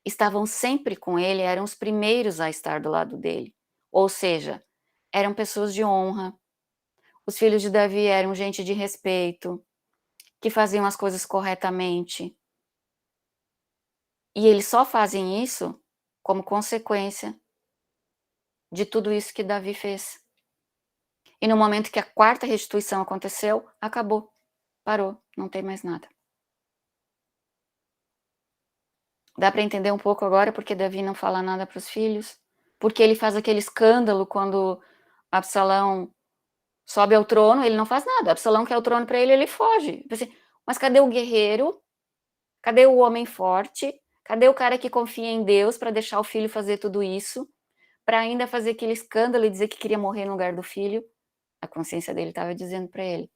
estavam sempre com ele, eram os primeiros a estar do lado dele. Ou seja, eram pessoas de honra. Os filhos de Davi eram gente de respeito, que faziam as coisas corretamente. E eles só fazem isso como consequência de tudo isso que Davi fez. E no momento que a quarta restituição aconteceu, acabou, parou, não tem mais nada. Dá para entender um pouco agora porque Davi não fala nada para os filhos? Porque ele faz aquele escândalo quando Absalão sobe ao trono, ele não faz nada. Absalão quer o trono para ele, ele foge. Mas cadê o guerreiro? Cadê o homem forte? Cadê o cara que confia em Deus para deixar o filho fazer tudo isso? Para ainda fazer aquele escândalo e dizer que queria morrer no lugar do filho? A consciência dele estava dizendo para ele.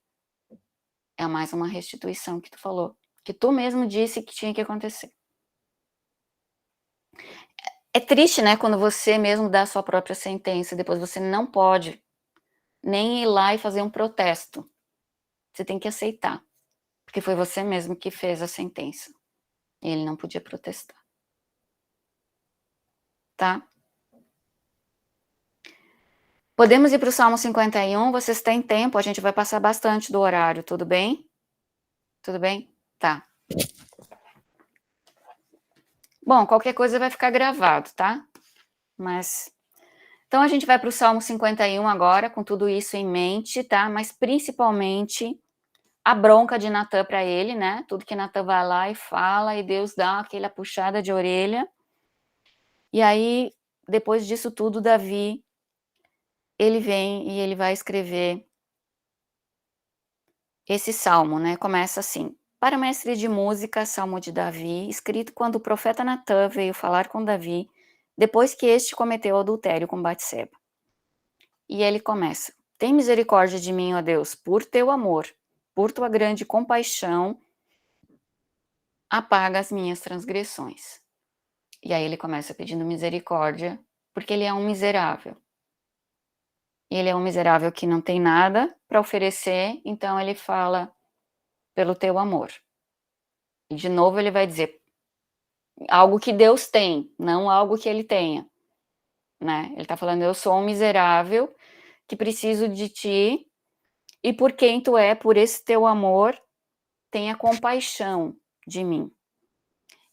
É mais uma restituição que tu falou. Que tu mesmo disse que tinha que acontecer. É triste, né, quando você mesmo dá a sua própria sentença, depois você não pode nem ir lá e fazer um protesto. Você tem que aceitar, porque foi você mesmo que fez a sentença. E ele não podia protestar. Tá? Podemos ir para o Salmo 51, vocês têm tempo, a gente vai passar bastante do horário, tudo bem? Tudo bem? Tá. Bom, qualquer coisa vai ficar gravado, tá? Mas... Então, a gente vai para o Salmo 51 agora, com tudo isso em mente, tá? Mas, principalmente, a bronca de Natã para ele, né? Tudo que Natã vai lá e fala, e Deus dá aquela puxada de orelha. E aí, depois disso tudo, Davi, ele vem e ele vai escrever esse salmo, né? Começa assim: para o mestre de música, salmo de Davi, escrito quando o profeta Natã veio falar com Davi, depois que este cometeu adultério com Batseba. E ele começa: tem misericórdia de mim, ó Deus, por teu amor, por tua grande compaixão, apaga as minhas transgressões. E aí ele começa pedindo misericórdia, porque ele é um miserável. Ele é um miserável que não tem nada para oferecer, então ele fala pelo teu amor. E de novo ele vai dizer algo que Deus tem, não algo que ele tenha, né? Ele está falando, eu sou um miserável que preciso de ti, e por quem tu é, por esse teu amor, tenha compaixão de mim.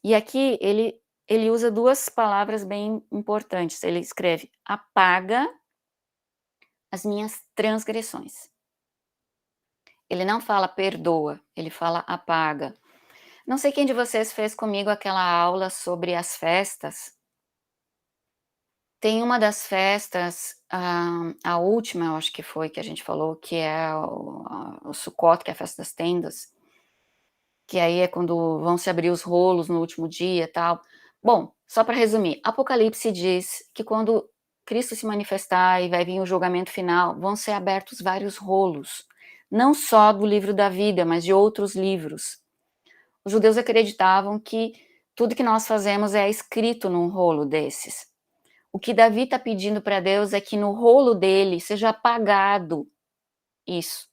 E aqui ele usa duas palavras bem importantes. Ele escreve: apaga as minhas transgressões. Ele não fala perdoa, ele fala apaga. Não sei quem de vocês fez comigo aquela aula sobre as festas. Tem uma das festas, a última, eu acho que foi, que a gente falou, que é o Sukkot, que é a festa das tendas, que aí é quando vão se abrir os rolos no último dia e tal. Bom, só para resumir, Apocalipse diz que quando Cristo se manifestar e vai vir o julgamento final, vão ser abertos vários rolos, não só do livro da vida, mas de outros livros. Os judeus acreditavam que tudo que nós fazemos é escrito num rolo desses. O que Davi está pedindo para Deus é que no rolo dele seja apagado isso.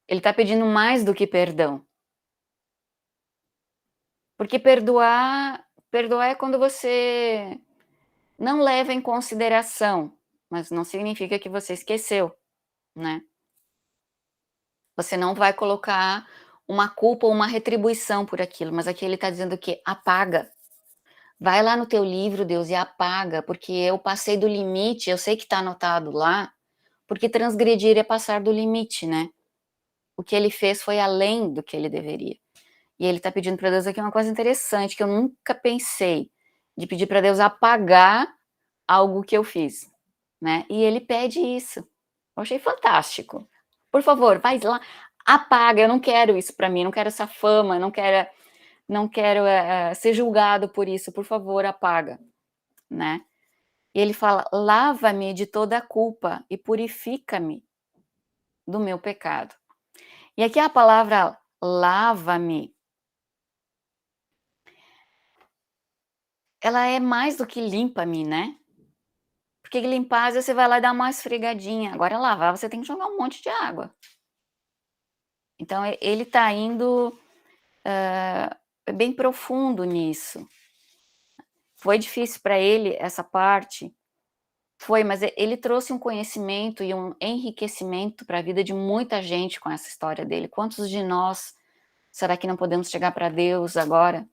Ele está pedindo mais do que perdão. Porque perdoar é quando você não leva em consideração, mas não significa que você esqueceu, né? Você não vai colocar uma culpa ou uma retribuição por aquilo, mas aqui ele está dizendo que apaga. Vai lá no teu livro, Deus, e apaga, porque eu passei do limite, eu sei que está anotado lá, porque transgredir é passar do limite, né? O que ele fez foi além do que ele deveria. E ele está pedindo para Deus aqui uma coisa interessante, que eu nunca pensei, de pedir para Deus apagar algo que eu fiz, né? E ele pede isso. Eu achei fantástico. Por favor, vai lá, apaga, eu não quero isso para mim, não quero essa fama, não quero ser julgado por isso, por favor, apaga, né? E ele fala, lava-me de toda a culpa e purifica-me do meu pecado. E aqui a palavra lava-me, ela é mais do que limpa-me, né? Porque limpar, às vezes você vai lá e dá uma esfregadinha. Agora lavar, você tem que jogar um monte de água. Então ele está indo bem profundo nisso. Foi difícil para ele essa parte, mas ele trouxe um conhecimento e um enriquecimento para a vida de muita gente com essa história dele. Quantos de nós será que não podemos chegar para Deus agora,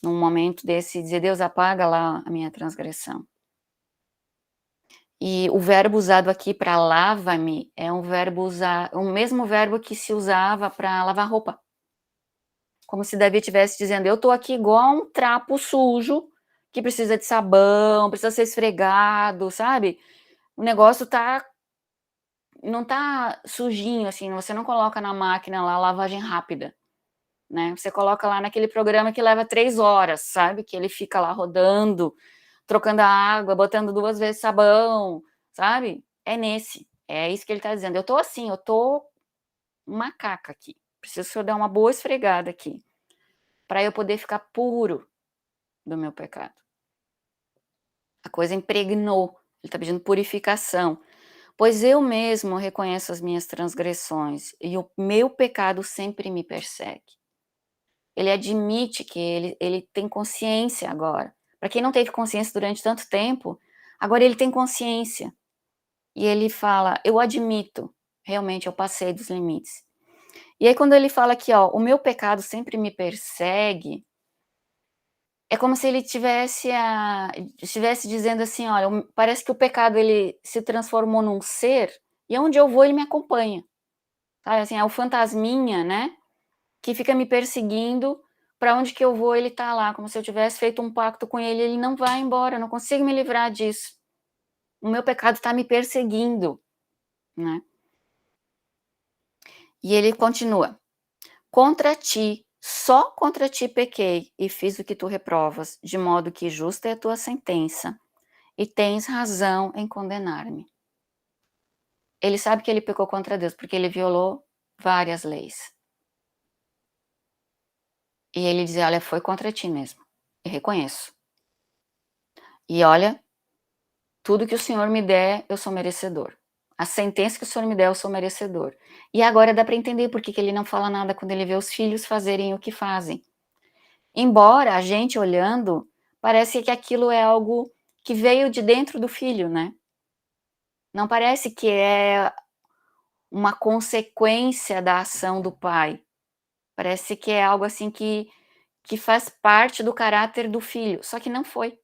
num momento desse, e dizer, Deus, apaga lá a minha transgressão? E o verbo usado aqui para lava-me é o mesmo verbo que se usava para lavar roupa. Como se Davi estivesse dizendo, eu estou aqui igual um trapo sujo, que precisa de sabão, precisa ser esfregado, sabe? O negócio não tá sujinho, assim, você não coloca na máquina lá, lavagem rápida, né? Você coloca lá naquele programa que leva 3 horas, sabe? Que ele fica lá rodando, trocando a água, botando 2 vezes sabão, sabe? É isso que ele tá dizendo. Eu tô assim, eu tô macaca aqui. Preciso que eu dar uma boa esfregada aqui, para eu poder ficar puro do meu pecado. A coisa impregnou. Ele tá pedindo purificação. Pois eu mesmo reconheço as minhas transgressões e o meu pecado sempre me persegue. Ele admite que ele tem consciência agora. Para quem não teve consciência durante tanto tempo, agora ele tem consciência. E ele fala, eu admito, realmente eu passei dos limites. E aí quando ele fala aqui, ó, o meu pecado sempre me persegue, é como se ele estivesse dizendo assim, olha, parece que o pecado ele se transformou num ser, e onde eu vou ele me acompanha. Sabe, assim, é o fantasminha, né, que fica me perseguindo, para onde que eu vou ele tá lá, como se eu tivesse feito um pacto com ele, ele não vai embora, eu não consigo me livrar disso. O meu pecado está me perseguindo, né. E ele continua, contra ti, só contra ti pequei, e fiz o que tu reprovas, de modo que justa é a tua sentença, e tens razão em condenar-me. Ele sabe que ele pecou contra Deus, porque ele violou várias leis. E ele diz, olha, foi contra ti mesmo, eu reconheço. E olha, tudo que o Senhor me der, eu sou merecedor. A sentença que o Senhor me der, eu sou merecedor. E agora dá para entender por que ele não fala nada quando ele vê os filhos fazerem o que fazem. Embora a gente olhando, parece que aquilo é algo que veio de dentro do filho, né? Não parece que é uma consequência da ação do pai. Parece que é algo assim que faz parte do caráter do filho, só que não foi.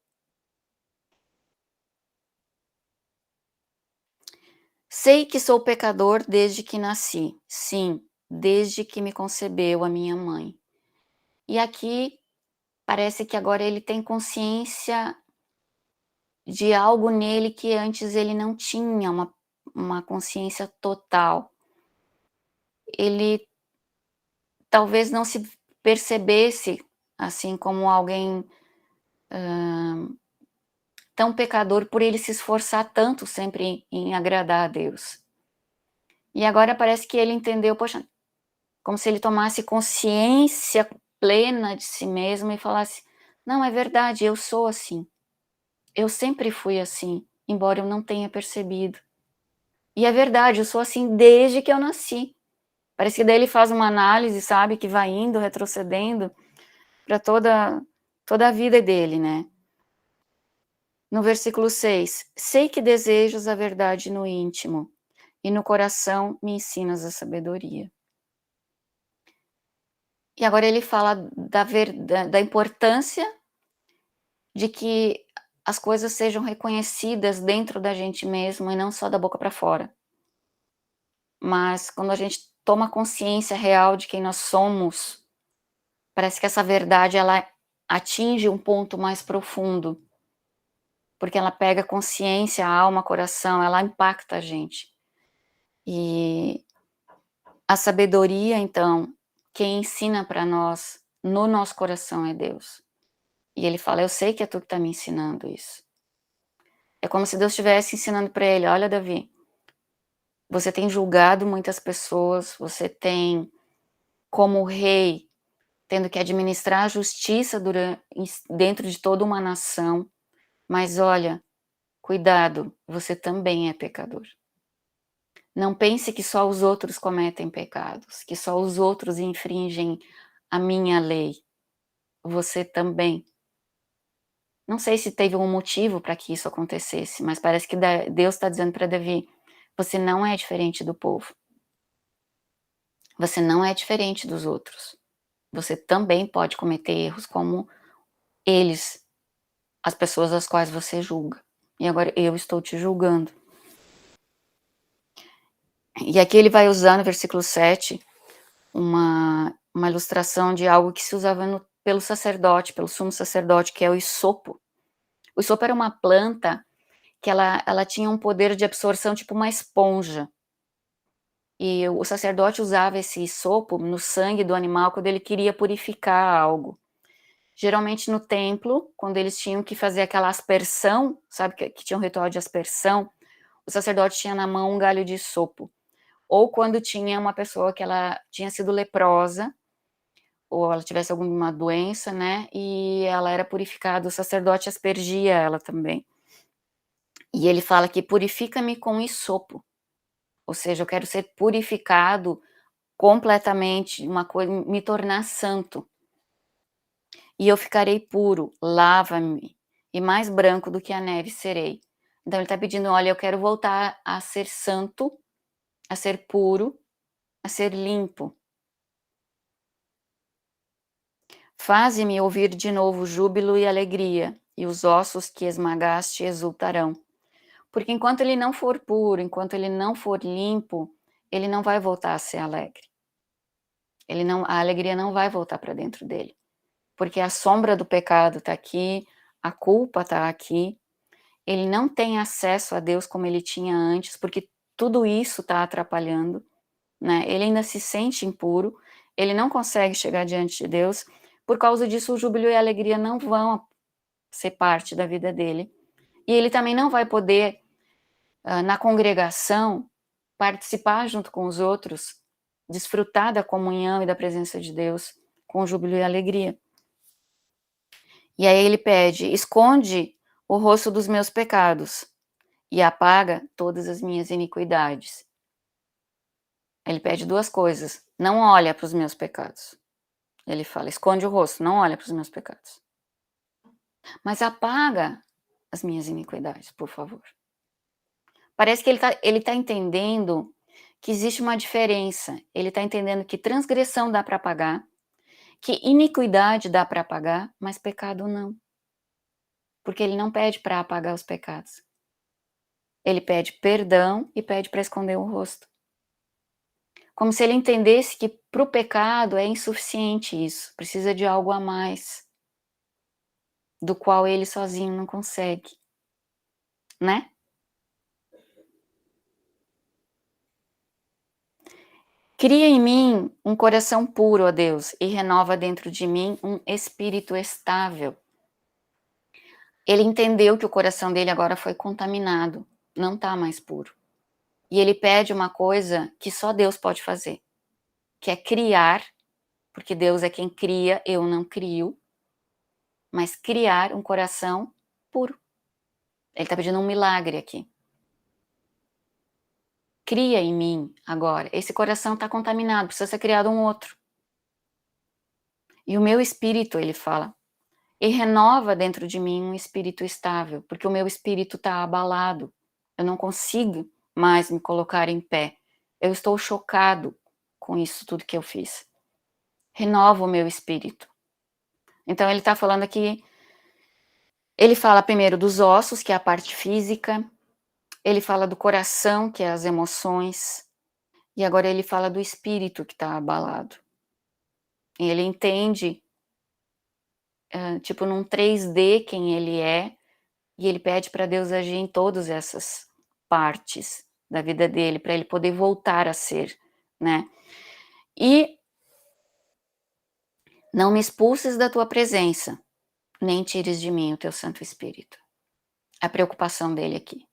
Sei que sou pecador desde que nasci. Sim, desde que me concebeu a minha mãe. E aqui parece que agora ele tem consciência de algo nele que antes ele não tinha uma consciência total. Ele talvez não se percebesse assim como alguém tão pecador por ele se esforçar tanto sempre em agradar a Deus. E agora parece que ele entendeu, poxa, como se ele tomasse consciência plena de si mesmo e falasse, não, é verdade, eu sou assim. Eu sempre fui assim, embora eu não tenha percebido. E é verdade, eu sou assim desde que eu nasci. Parece que daí ele faz uma análise, sabe, que vai indo, retrocedendo para toda a vida dele, né? No versículo 6, sei que desejas a verdade no íntimo, e no coração me ensinas a sabedoria. E agora ele fala da importância de que as coisas sejam reconhecidas dentro da gente mesmo e não só da boca para fora. Mas quando a gente toma consciência real de quem nós somos, parece que essa verdade ela atinge um ponto mais profundo, porque ela pega consciência, alma, coração, ela impacta a gente. E a sabedoria, então, quem ensina para nós, no nosso coração, é Deus. E ele fala, eu sei que é tu que está me ensinando isso. É como se Deus estivesse ensinando para ele, olha, Davi, você tem julgado muitas pessoas, você tem, como rei, tendo que administrar a justiça dentro de toda uma nação, mas olha, cuidado, você também é pecador. Não pense que só os outros cometem pecados, que só os outros infringem a minha lei. Você também. Não sei se teve um motivo para que isso acontecesse, mas parece que Deus está dizendo para Davi, você não é diferente do povo. Você não é diferente dos outros. Você também pode cometer erros como eles, as pessoas às quais você julga. E agora eu estou te julgando. E aqui ele vai usar no versículo 7 uma ilustração de algo que se usava pelo sacerdote, pelo sumo sacerdote, que é o isopo. O isopo era uma planta que ela tinha um poder de absorção tipo uma esponja. E o sacerdote usava esse isopo no sangue do animal quando ele queria purificar algo. Geralmente no templo, quando eles tinham que fazer aquela aspersão, sabe que tinha um ritual de aspersão, o sacerdote tinha na mão um galho de isopo. Ou quando tinha uma pessoa que ela tinha sido leprosa, ou ela tivesse alguma doença, né, e ela era purificada, o sacerdote aspergia ela também. E ele fala que purifica-me com isopo, ou seja, eu quero ser purificado completamente, uma coisa, me tornar santo. E eu ficarei puro, lava-me, e mais branco do que a neve serei. Então ele está pedindo, olha, eu quero voltar a ser santo, a ser puro, a ser limpo. Faze-me ouvir de novo júbilo e alegria, e os ossos que esmagaste exultarão. Porque enquanto ele não for puro, enquanto ele não for limpo, ele não vai voltar a ser alegre. A alegria não vai voltar para dentro dele. Porque a sombra do pecado está aqui, a culpa está aqui, ele não tem acesso a Deus como ele tinha antes, porque tudo isso está atrapalhando, né? Ele ainda se sente impuro, ele não consegue chegar diante de Deus, por causa disso o júbilo e a alegria não vão ser parte da vida dele, e ele também não vai poder, na congregação, participar junto com os outros, desfrutar da comunhão e da presença de Deus com júbilo e alegria. E aí ele pede, esconde o rosto dos meus pecados e apaga todas as minhas iniquidades. Ele pede duas coisas, não olha para os meus pecados. Ele fala, esconde o rosto, não olha para os meus pecados. Mas apaga as minhas iniquidades, por favor. Parece que ele tá entendendo que existe uma diferença. Ele está entendendo que transgressão dá para apagar, que iniquidade dá para apagar, mas pecado não. Porque ele não pede para apagar os pecados. Ele pede perdão e pede para esconder o rosto. Como se ele entendesse que para o pecado é insuficiente isso, precisa de algo a mais, do qual ele sozinho não consegue, né? Cria em mim um coração puro, ó Deus, e renova dentro de mim um espírito estável. Ele entendeu que o coração dele agora foi contaminado, não está mais puro. E ele pede uma coisa que só Deus pode fazer, que é criar, porque Deus é quem cria, eu não crio, mas criar um coração puro. Ele está pedindo um milagre aqui. Cria em mim agora. Esse coração está contaminado, precisa ser criado um outro. E o meu espírito, ele fala, e renova dentro de mim um espírito estável, porque o meu espírito está abalado. Eu não consigo mais me colocar em pé. Eu estou chocado com isso tudo que eu fiz. Renova o meu espírito. Então ele está falando aqui, ele fala primeiro dos ossos, que é a parte física, ele fala do coração, que é as emoções, e agora ele fala do espírito que está abalado. E ele entende, tipo num 3D quem ele é, e ele pede para Deus agir em todas essas partes da vida dele, para ele poder voltar a ser, né? E não me expulses da tua presença, nem tires de mim o teu Santo Espírito. A preocupação dele aqui.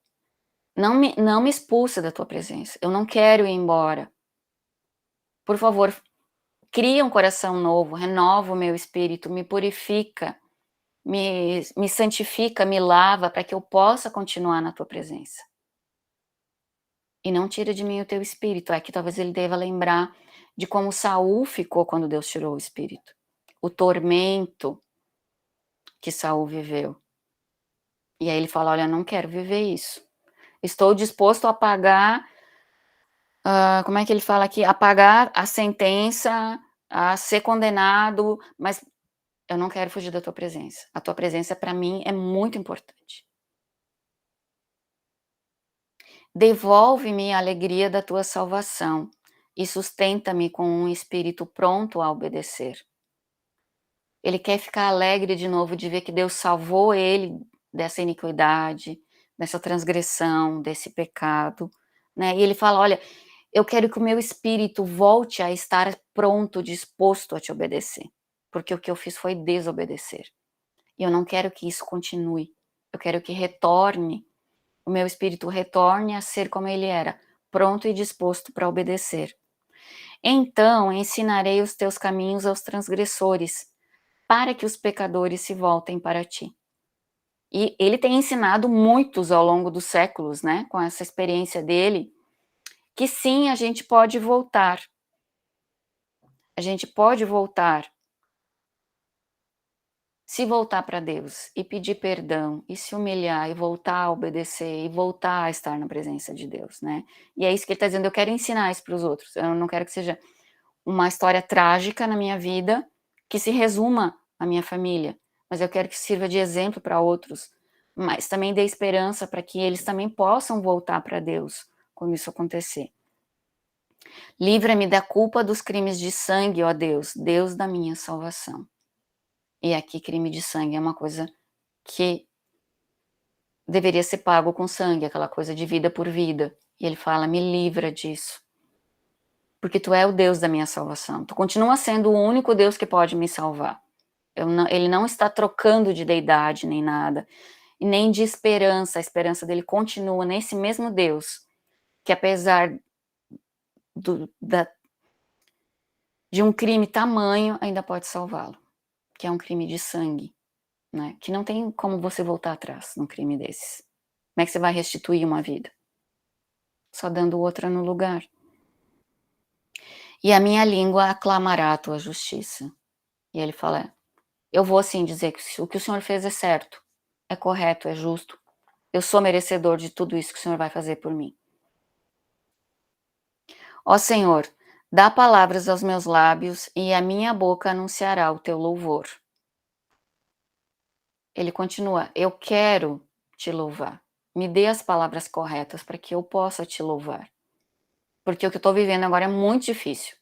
Não me expulsa da tua presença. Eu não quero ir embora. Por favor, cria um coração novo, renova o meu espírito, me purifica, me santifica, me lava, para que eu possa continuar na tua presença. E não tira de mim o teu espírito. Aqui talvez ele deva lembrar de como Saul ficou quando Deus tirou o espírito. O tormento que Saul viveu. E aí ele fala, olha, não quero viver isso. Estou disposto a pagar, como é que ele fala aqui? A pagar a sentença, a ser condenado, mas eu não quero fugir da tua presença. A tua presença para mim é muito importante. Devolve-me a alegria da tua salvação e sustenta-me com um espírito pronto a obedecer. Ele quer ficar alegre de novo de ver que Deus salvou ele dessa iniquidade, dessa transgressão, desse pecado, né? E ele fala, olha, eu quero que o meu espírito volte a estar pronto, disposto a te obedecer, porque o que eu fiz foi desobedecer. E eu não quero que isso continue. Eu quero que retorne, o meu espírito retorne a ser como ele era, pronto e disposto para obedecer. Então ensinarei os teus caminhos aos transgressores, para que os pecadores se voltem para ti. E ele tem ensinado muitos ao longo dos séculos, né, com essa experiência dele, que sim, a gente pode voltar. A gente pode voltar. Se voltar para Deus e pedir perdão, e se humilhar, e voltar a obedecer, e voltar a estar na presença de Deus, né? E é isso que ele está dizendo, eu quero ensinar isso para os outros. Eu não quero que seja uma história trágica na minha vida, que se resuma à minha família, mas eu quero que sirva de exemplo para outros, mas também dê esperança para que eles também possam voltar para Deus quando isso acontecer. Livra-me da culpa dos crimes de sangue, ó Deus, Deus da minha salvação. E aqui crime de sangue é uma coisa que deveria ser pago com sangue, aquela coisa de vida por vida. E ele fala, me livra disso. Porque tu é o Deus da minha salvação. Tu continua sendo o único Deus que pode me salvar. Ele não está trocando de deidade nem nada. E nem de esperança. A esperança dele continua nesse mesmo Deus. Que apesar de um crime tamanho, ainda pode salvá-lo. Que é um crime de sangue. Né? Que não tem como você voltar atrás num crime desses. Como é que você vai restituir uma vida? Só dando outra no lugar. E a minha língua aclamará a tua justiça. E ele fala, eu vou assim dizer que o Senhor fez é certo, é correto, é justo. Eu sou merecedor de tudo isso que o Senhor vai fazer por mim. Ó Senhor, dá palavras aos meus lábios e a minha boca anunciará o teu louvor. Ele continua, eu quero te louvar. Me dê as palavras corretas para que eu possa te louvar. Porque o que eu estou vivendo agora é muito difícil.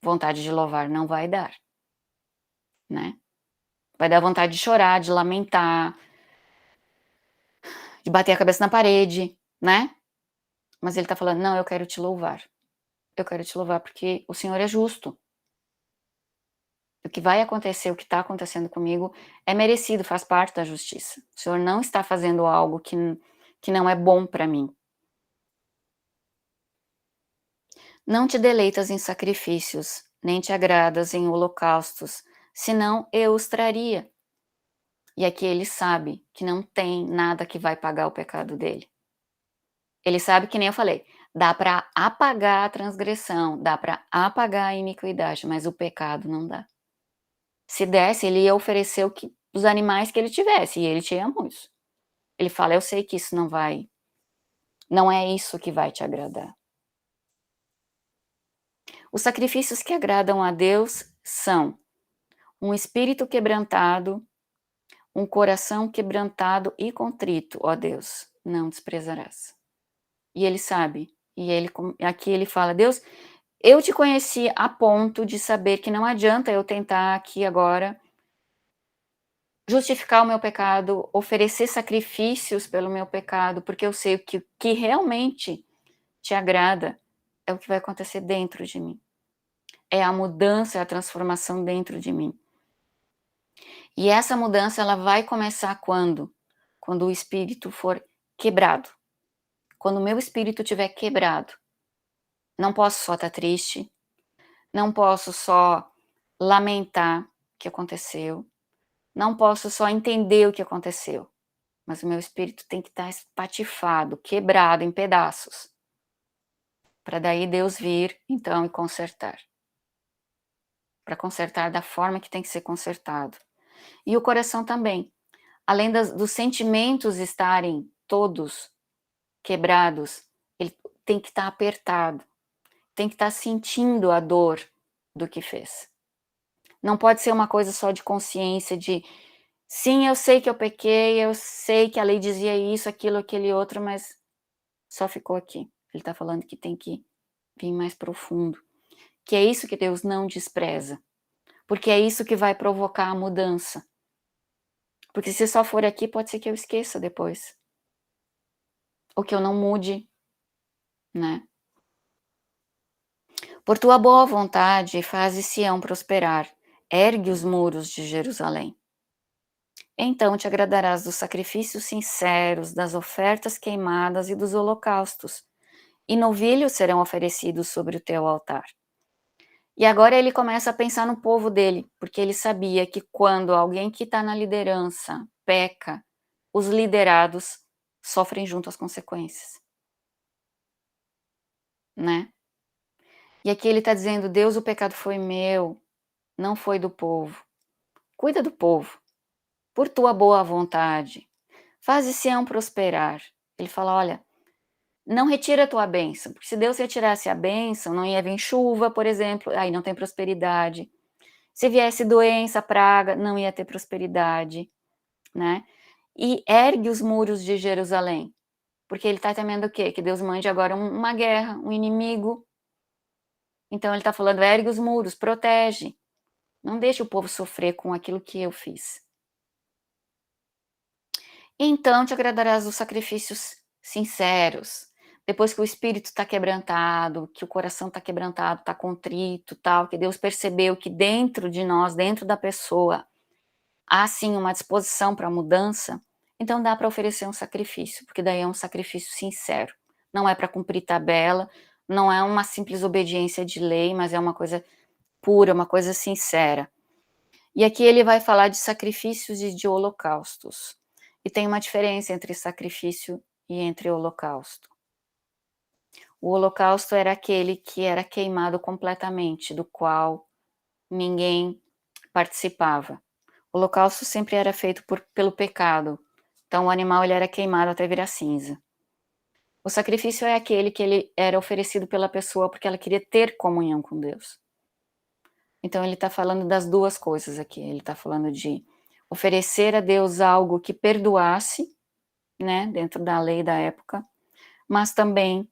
Vontade de louvar não vai dar, né? Vai dar vontade de chorar, de lamentar, de bater a cabeça na parede, né? Mas ele está falando, não, eu quero te louvar. Eu quero te louvar porque o Senhor é justo. O que vai acontecer, o que está acontecendo comigo é merecido, faz parte da justiça. O Senhor não está fazendo algo que não é bom para mim. Não te deleitas em sacrifícios, nem te agradas em holocaustos, senão eu os traria. E aqui ele sabe que não tem nada que vai pagar o pecado dele. Ele sabe que nem eu falei, dá para apagar a transgressão, dá para apagar a iniquidade, mas o pecado não dá. Se desse, ele ia oferecer os animais que ele tivesse, e ele tinha muitos. Ele fala, eu sei que isso não é isso que vai te agradar. Os sacrifícios que agradam a Deus são um espírito quebrantado, um coração quebrantado e contrito, ó Deus, não desprezarás. E ele sabe, aqui ele fala, Deus, eu te conheci a ponto de saber que não adianta eu tentar aqui agora justificar o meu pecado, oferecer sacrifícios pelo meu pecado, porque eu sei que o que realmente te agrada é o que vai acontecer dentro de mim. É a mudança, é a transformação dentro de mim. E essa mudança, ela vai começar quando? Quando o espírito for quebrado. Quando o meu espírito estiver quebrado. Não posso só estar triste, não posso só lamentar o que aconteceu, não posso só entender o que aconteceu, mas o meu espírito tem que estar espatifado, quebrado em pedaços, para daí Deus vir, então, e consertar. Para consertar da forma que tem que ser consertado. E o coração também. Além dos sentimentos estarem todos quebrados, ele tem que estar apertado, tem que estar sentindo a dor do que fez. Não pode ser uma coisa só de consciência, de sim, eu sei que eu pequei, eu sei que a lei dizia isso, aquilo, aquele outro, mas só ficou aqui. Ele está falando que tem que vir mais profundo. Que é isso que Deus não despreza. Porque é isso que vai provocar a mudança. Porque se só for aqui, pode ser que eu esqueça depois. Ou que eu não mude, né? Por tua boa vontade, faze Sião prosperar, ergue os muros de Jerusalém. Então te agradarás dos sacrifícios sinceros, das ofertas queimadas e dos holocaustos, e novilhos serão oferecidos sobre o teu altar. E agora ele começa a pensar no povo dele, porque ele sabia que quando alguém que está na liderança peca, os liderados sofrem junto as consequências, né? E aqui ele está dizendo, Deus, o pecado foi meu, não foi do povo. Cuida do povo, por tua boa vontade. Faze Sião prosperar. Ele fala, olha, não retira a tua bênção, porque se Deus retirasse a bênção, não ia vir chuva, por exemplo, aí não tem prosperidade. Se viesse doença, praga, não ia ter prosperidade, né? E ergue os muros de Jerusalém, porque ele está temendo o quê? Que Deus mande agora uma guerra, um inimigo. Então ele está falando, ergue os muros, protege. Não deixe o povo sofrer com aquilo que eu fiz. Então te agradarás dos sacrifícios sinceros. Depois que o espírito está quebrantado, que o coração está quebrantado, está contrito, tal, que Deus percebeu que dentro de nós, dentro da pessoa, há sim uma disposição para a mudança, então dá para oferecer um sacrifício, porque daí é um sacrifício sincero. Não é para cumprir tabela, não é uma simples obediência de lei, mas é uma coisa pura, uma coisa sincera. E aqui ele vai falar de sacrifícios e de holocaustos. E tem uma diferença entre sacrifício e entre holocausto. O holocausto era aquele que era queimado completamente, do qual ninguém participava. O holocausto sempre era feito pelo pecado, Então o animal ele era queimado até virar cinza. O sacrifício é aquele que ele era oferecido pela pessoa porque ela queria ter comunhão com Deus. Então ele está falando das duas coisas aqui. Ele está falando de oferecer a Deus algo que perdoasse, né, dentro da lei da época, mas também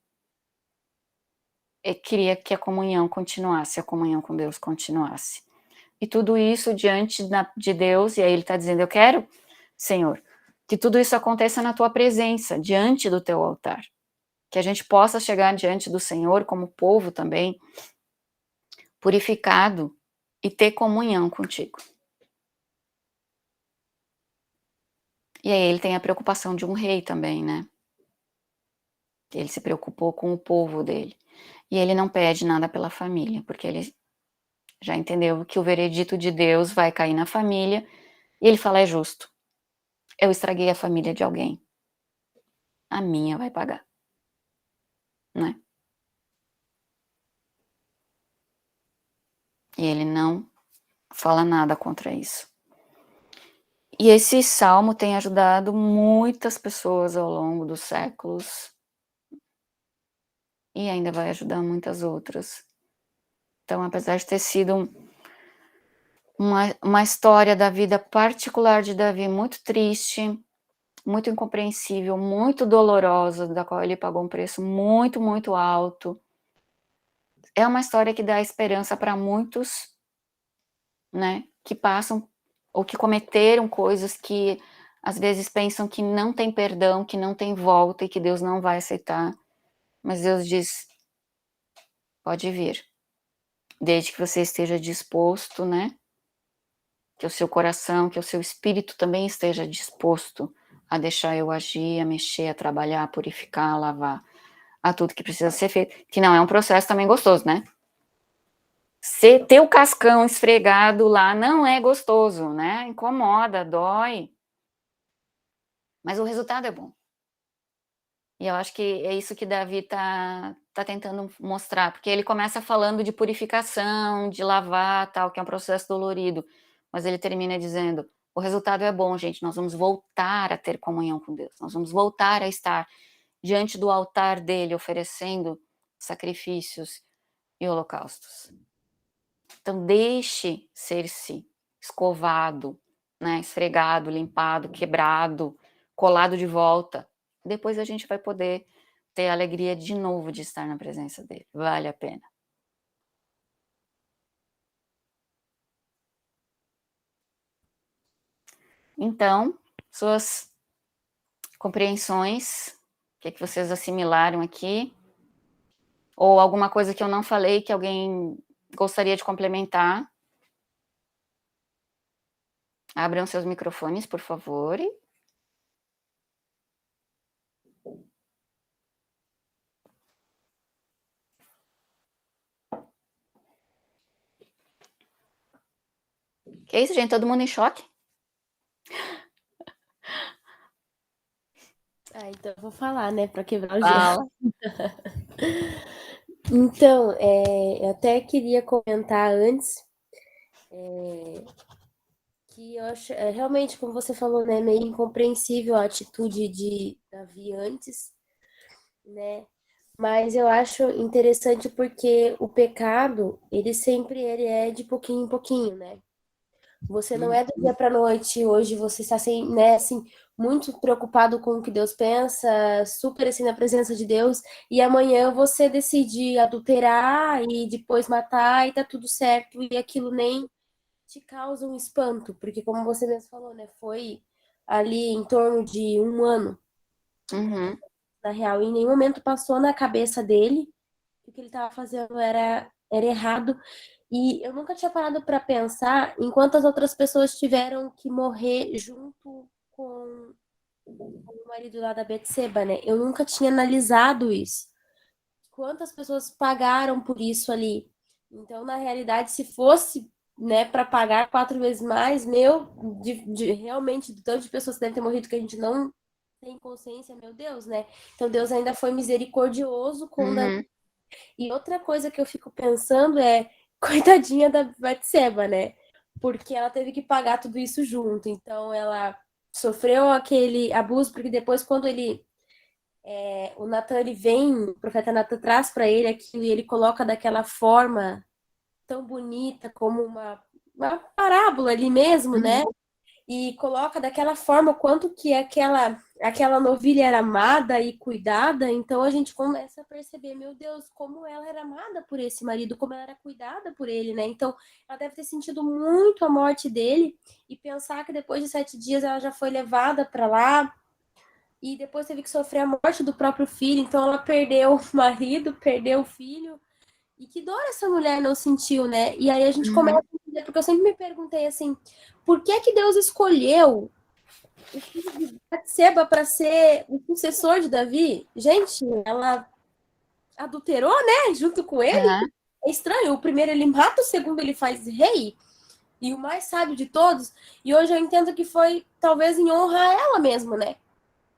queria que a comunhão continuasse, a comunhão com Deus continuasse. E tudo isso diante de Deus, e aí ele está dizendo, eu quero, Senhor, que tudo isso aconteça na tua presença, diante do teu altar. Que a gente possa chegar diante do Senhor como povo também, purificado e ter comunhão contigo. E aí ele tem a preocupação de um rei também, né? Ele se preocupou com o povo dele. E ele não pede nada pela família, porque ele já entendeu que o veredito de Deus vai cair na família, e ele fala, é justo. Eu estraguei a família de alguém. A minha vai pagar. Né? E ele não fala nada contra isso. E esse salmo tem ajudado muitas pessoas ao longo dos séculos. E ainda vai ajudar muitas outras. Então, apesar de ter sido uma história da vida particular de Davi muito triste, muito incompreensível, muito dolorosa, da qual ele pagou um preço muito, muito alto, é uma história que dá esperança para muitos, né, que passam ou que cometeram coisas que às vezes pensam que não tem perdão, que não tem volta e que Deus não vai aceitar. Mas Deus diz, pode vir, desde que você esteja disposto, né, que o seu coração, que o seu espírito também esteja disposto a deixar eu agir, a mexer, a trabalhar, a purificar, a lavar, a tudo que precisa ser feito, que não é um processo também gostoso, né? Ter o cascão esfregado lá não é gostoso, né? Incomoda, dói. Mas o resultado é bom. E eu acho que é isso que Davi tá tentando mostrar, porque ele começa falando de purificação, de lavar, tal, que é um processo dolorido, mas ele termina dizendo, o resultado é bom, gente, nós vamos voltar a ter comunhão com Deus, nós vamos voltar a estar diante do altar dele, oferecendo sacrifícios e holocaustos. Então, deixe ser-se escovado, né, esfregado, limpado, quebrado, colado de volta. Depois a gente vai poder ter a alegria de novo de estar na presença dele. Vale a pena. Então, suas compreensões, o que é que vocês assimilaram aqui? Ou alguma coisa que eu não falei que alguém gostaria de complementar? Abram seus microfones, por favor. Que é isso, gente? Todo mundo em choque? Então eu vou falar, né, para quebrar o gelo. Fala. Então, eu até queria comentar antes que eu acho, realmente, como você falou, né, meio incompreensível a atitude de Davi antes, né? Mas eu acho interessante porque o pecado, ele é de pouquinho em pouquinho, né? Você não é do dia para noite, hoje você está assim, né, assim, muito preocupado com o que Deus pensa, super assim na presença de Deus, e amanhã você decide adulterar e depois matar e tá tudo certo, e aquilo nem te causa um espanto, porque como você mesmo falou, né, foi ali em torno de 1 ano, Uhum. na real, e em nenhum momento passou na cabeça dele que o que ele estava fazendo era errado. E eu nunca tinha parado para pensar em quantas outras pessoas tiveram que morrer junto com o marido lá da Betseba, né? Eu nunca tinha analisado isso. Quantas pessoas pagaram por isso ali? Então, na realidade, se fosse, né, para pagar 4 vezes mais, realmente, de tanto de pessoas que devem ter morrido que a gente não tem consciência, meu Deus, né? Então, Deus ainda foi misericordioso com Uhum. E outra coisa que eu fico pensando é, coitadinha da Batseba, né? Porque ela teve que pagar tudo isso junto. Então, ela sofreu aquele abuso, porque depois quando o Natan, ele vem, o profeta Natan traz para ele aquilo e ele coloca daquela forma tão bonita, como uma parábola ali mesmo, né? E coloca daquela forma o quanto que aquela novilha era amada e cuidada, então a gente começa a perceber, meu Deus, como ela era amada por esse marido, como ela era cuidada por ele, né? Então, ela deve ter sentido muito a morte dele e pensar que depois de 7 dias ela já foi levada para lá e depois teve que sofrer a morte do próprio filho, então ela perdeu o marido, perdeu o filho. E que dor essa mulher não sentiu, né? E aí a gente começa a entender, porque eu sempre me perguntei assim, por que que Deus escolheu o filho de Batseba para ser o sucessor de Davi? Gente, ela adulterou, né? Junto com ele. Aham. É estranho. O primeiro ele mata, o segundo ele faz rei. E o mais sábio de todos. E hoje eu entendo que foi talvez em honra a ela mesmo, né?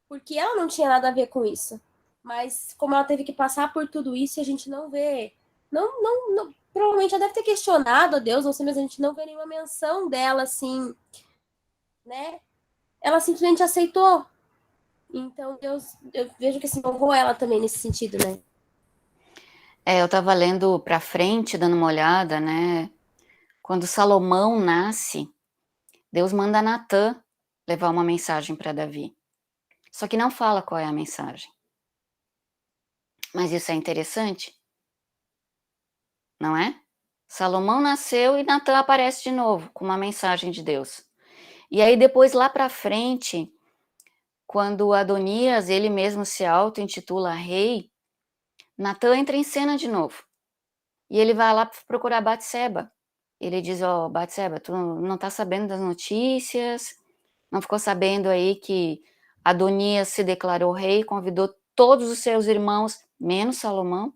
Porque ela não tinha nada a ver com isso. Mas como ela teve que passar por tudo isso, a gente não vê. Não, provavelmente ela deve ter questionado a Deus, não sei, mas a gente não vê nenhuma menção dela assim, né? Ela simplesmente aceitou. Então Deus, eu vejo que assim, honrou ela também nesse sentido, né? Eu estava lendo para frente, dando uma olhada, né? Quando Salomão nasce, Deus manda Natã levar uma mensagem para Davi. Só que não fala qual é a mensagem. Mas isso é interessante, não é? Salomão nasceu e Natã aparece de novo com uma mensagem de Deus. E aí depois lá para frente, quando Adonias, ele mesmo se auto-intitula rei, Natã entra em cena de novo. E ele vai lá procurar Batseba. Ele diz, Batseba, tu não tá sabendo das notícias? Não ficou sabendo aí que Adonias se declarou rei, convidou todos os seus irmãos, menos Salomão?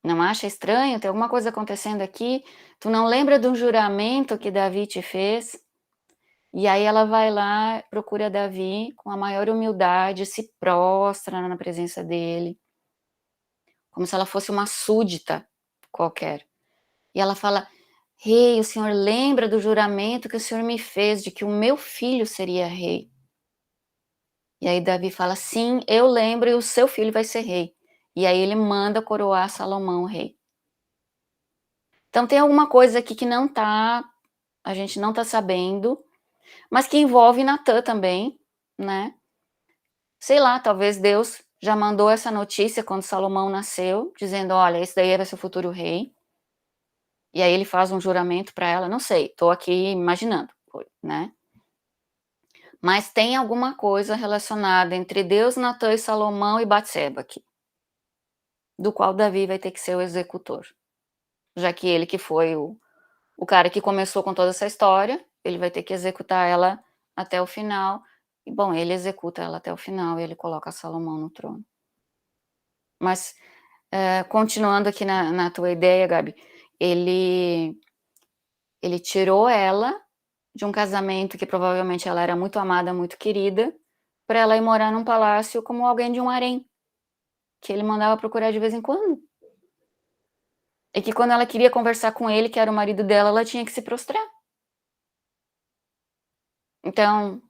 Não acha estranho? Tem alguma coisa acontecendo aqui? Tu não lembra de um juramento que Davi te fez? E aí ela vai lá, procura Davi com a maior humildade, se prostra na presença dele, como se ela fosse uma súdita qualquer. E ela fala, rei, o senhor lembra do juramento que o senhor me fez de que o meu filho seria rei? E aí Davi fala, sim, eu lembro e o seu filho vai ser rei. E aí ele manda coroar Salomão rei. Então tem alguma coisa aqui que a gente não tá sabendo, mas que envolve Natã também, né? Sei lá, talvez Deus já mandou essa notícia quando Salomão nasceu, dizendo, olha, esse daí vai ser o futuro rei. E aí ele faz um juramento para ela, não sei, tô aqui imaginando, né? Mas tem alguma coisa relacionada entre Deus, Natã e Salomão e Batseba aqui, do qual Davi vai ter que ser o executor. Já que ele que foi o cara que começou com toda essa história, ele vai ter que executar ela até o final. E, bom, ele executa ela até o final e ele coloca Salomão no trono. Mas, continuando aqui na tua ideia, Gabi, ele tirou ela de um casamento que provavelmente ela era muito amada, muito querida, para ela ir morar num palácio como alguém de um harém, que ele mandava procurar de vez em quando. E que quando ela queria conversar com ele, que era o marido dela, ela tinha que se prostrar. Então,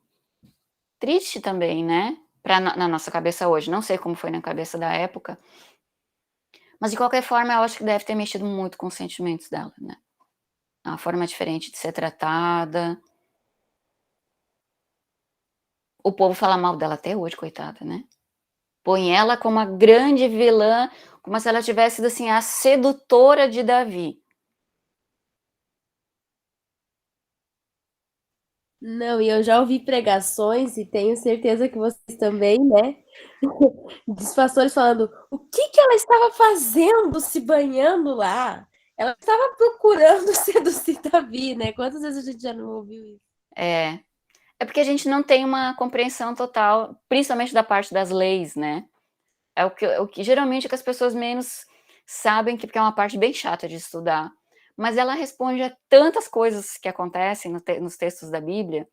triste também, né? Na nossa cabeça hoje. Não sei como foi na cabeça da época. Mas, de qualquer forma, eu acho que deve ter mexido muito com os sentimentos dela, né? A forma diferente de ser tratada. O povo fala mal dela até hoje, coitada, né? Põe ela como a grande vilã, como se ela tivesse sido, assim, a sedutora de Davi. Não, e eu já ouvi pregações, e tenho certeza que vocês também, né? Dos pastores falando, o que que ela estava fazendo se banhando lá? Ela estava procurando seduzir Davi, né? Quantas vezes a gente já não ouviu isso? É porque a gente não tem uma compreensão total, principalmente da parte das leis, né? É o que geralmente que as pessoas menos sabem, porque é uma parte bem chata de estudar. Mas ela responde a tantas coisas que acontecem nos textos da Bíblia,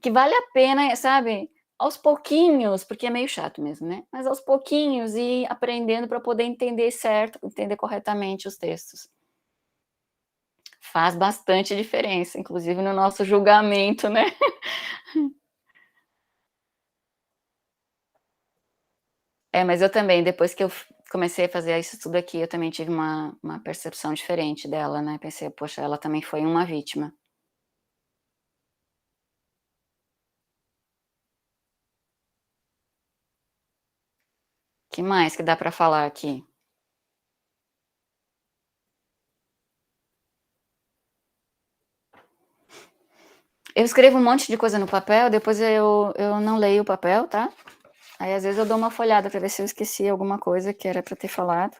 que vale a pena, sabe, aos pouquinhos, porque é meio chato mesmo, né? Mas aos pouquinhos ir aprendendo para poder entender certo, entender corretamente os textos. faz bastante diferença, inclusive no nosso julgamento, né? Mas eu também, depois que eu comecei a fazer isso tudo aqui, eu também tive uma percepção diferente dela, né? Pensei, poxa, ela também foi uma vítima. Que mais que dá para falar aqui? Eu escrevo um monte de coisa no papel, depois eu não leio o papel, tá? Aí às vezes eu dou uma folhada para ver se eu esqueci alguma coisa que era para ter falado.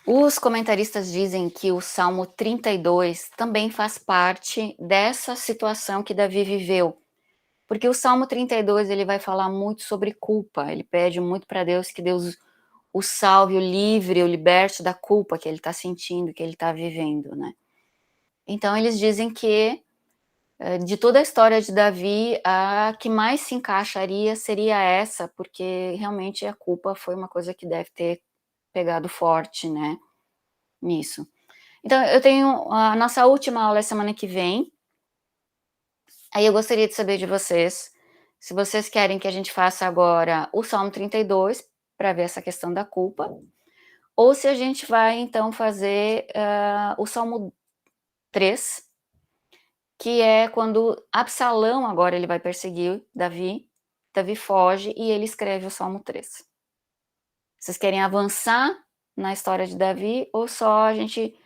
Os comentaristas dizem que o Salmo 32 também faz parte dessa situação que Davi viveu. Porque o Salmo 32, ele vai falar muito sobre culpa. Ele pede muito para Deus que Deus o salve, o livre, o liberte da culpa que ele está sentindo, que ele está vivendo, né? Então eles dizem que de toda a história de Davi, a que mais se encaixaria seria essa, porque realmente a culpa foi uma coisa que deve ter pegado forte, né? Nisso. Então, eu tenho a nossa última aula é semana que vem. Aí eu gostaria de saber de vocês, se vocês querem que a gente faça agora o Salmo 32, para ver essa questão da culpa, ou se a gente vai, então, fazer o Salmo 3, que é quando Absalão agora ele vai perseguir Davi, Davi foge e ele escreve o Salmo 3. Vocês querem avançar na história de Davi, ou só a gente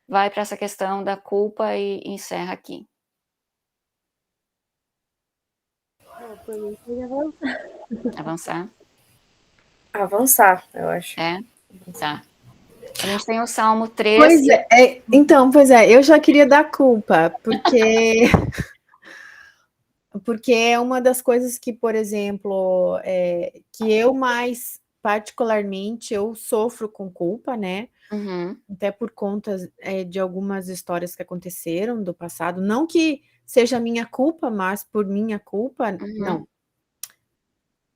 vai para essa questão da culpa e encerra aqui? Por mim, pode avançar. Avançar? Avançar, eu acho. Tá. A gente tem o Salmo 3. Pois então, eu já queria dar culpa, porque é uma das coisas que, por exemplo, que eu mais particularmente eu sofro com culpa, né? Uhum. Até por conta de algumas histórias que aconteceram do passado, não que seja minha culpa, mas por minha culpa,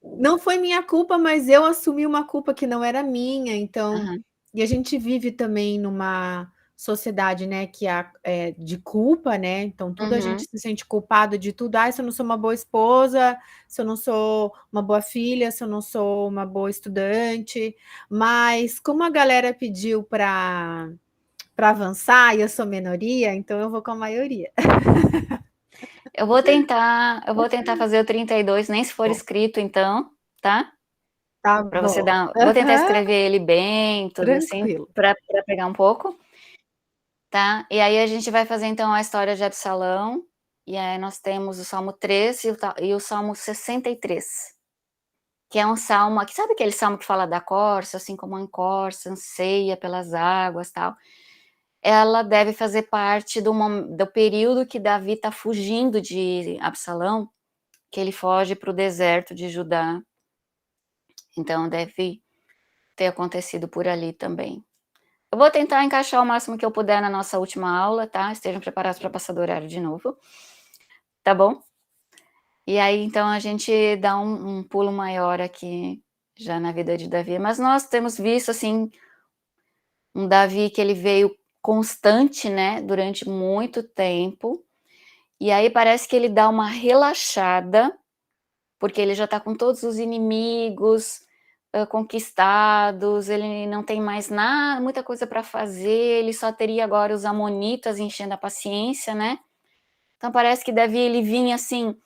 não foi minha culpa, mas eu assumi uma culpa que não era minha, então, e a gente vive também numa sociedade, né, que é de culpa, né, então tudo a gente se sente culpado de tudo, se eu não sou uma boa esposa, se eu não sou uma boa filha, se eu não sou uma boa estudante, mas como a galera pediu para avançar e eu sou minoria, então eu vou com a maioria. Eu vou tentar fazer o 32, nem se for escrito, então, tá? Tá Para você bom. vou tentar escrever ele bem, tudo Tranquilo. assim, para pegar um pouco, tá? E aí a gente vai fazer, então, a história de Absalão, e aí nós temos o Salmo 3 e o Salmo 63, que é um salmo, sabe aquele salmo que fala da corça, assim como a corça anseia pelas águas, tal? Ela deve fazer parte do período que Davi está fugindo de Absalão, que ele foge para o deserto de Judá. Então, deve ter acontecido por ali também. Eu vou tentar encaixar o máximo que eu puder na nossa última aula, tá? Estejam preparados para passar do horário de novo. Tá bom? E aí, então, a gente dá um pulo maior aqui, já na vida de Davi. Mas nós temos visto, assim, um Davi que ele veio constante, né? Durante muito tempo. E aí parece que ele dá uma relaxada, porque ele já está com todos os inimigos conquistados, ele não tem mais nada, muita coisa para fazer, ele só teria agora os amonitas enchendo a paciência, né? Então parece que Davi, ele vinha assim,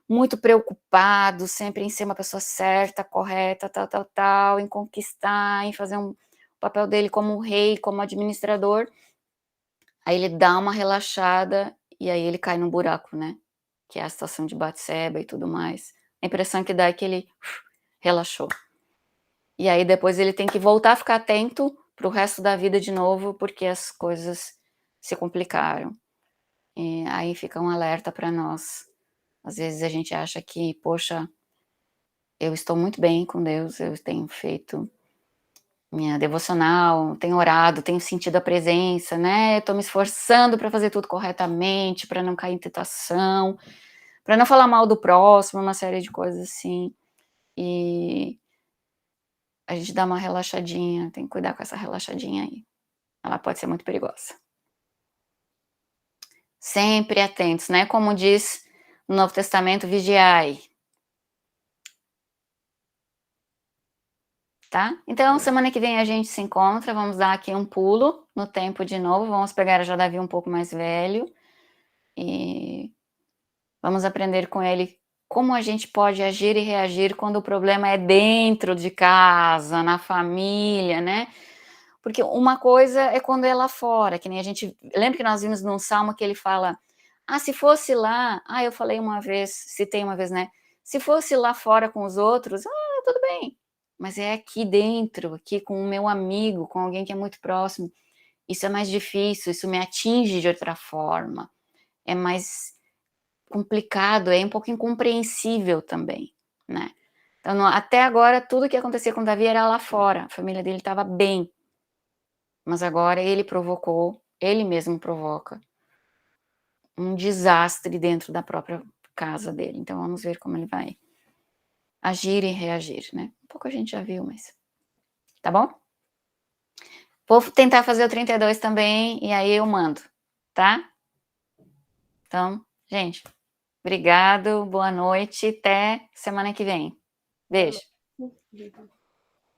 muito preocupado, sempre em ser uma pessoa certa, correta, tal, em conquistar, em fazer o papel dele como rei, como administrador. Aí ele dá uma relaxada e aí ele cai no buraco, né? Que é a situação de Batseba e tudo mais. A impressão que dá é que ele relaxou. E aí depois ele tem que voltar a ficar atento para o resto da vida de novo, porque as coisas se complicaram. E aí fica um alerta para nós. Às vezes a gente acha que, poxa, eu estou muito bem com Deus, eu tenho feito minha devocional, tenho orado, tenho sentido a presença, né? Estou me esforçando para fazer tudo corretamente, para não cair em tentação, para não falar mal do próximo, uma série de coisas assim. E a gente dá uma relaxadinha, tem que cuidar com essa relaxadinha aí. Ela pode ser muito perigosa. Sempre atentos, né? Como diz no Novo Testamento, vigiai. Tá? Então, semana que vem a gente se encontra, vamos dar aqui um pulo no tempo de novo, vamos pegar já Davi um pouco mais velho e vamos aprender com ele como a gente pode agir e reagir quando o problema é dentro de casa, na família, né? Porque uma coisa é quando é lá fora, que nem a gente... Lembra que nós vimos num salmo que ele fala, se fosse lá... eu falei uma vez, citei uma vez, né? Se fosse lá fora com os outros, tudo bem. Mas é aqui dentro, aqui com o meu amigo, com alguém que é muito próximo. Isso é mais difícil, isso me atinge de outra forma. É mais complicado, é um pouco incompreensível também, né? Então, até agora, tudo que acontecia com o Davi era lá fora. A família dele estava bem. Mas agora ele provocou, ele mesmo provoca um desastre dentro da própria casa dele. Então, vamos ver como ele vai agir e reagir, né? Um pouco a gente já viu, mas... Tá bom? Vou tentar fazer o 32 também, e aí eu mando, tá? Então, gente, obrigado, boa noite, até semana que vem. Beijo.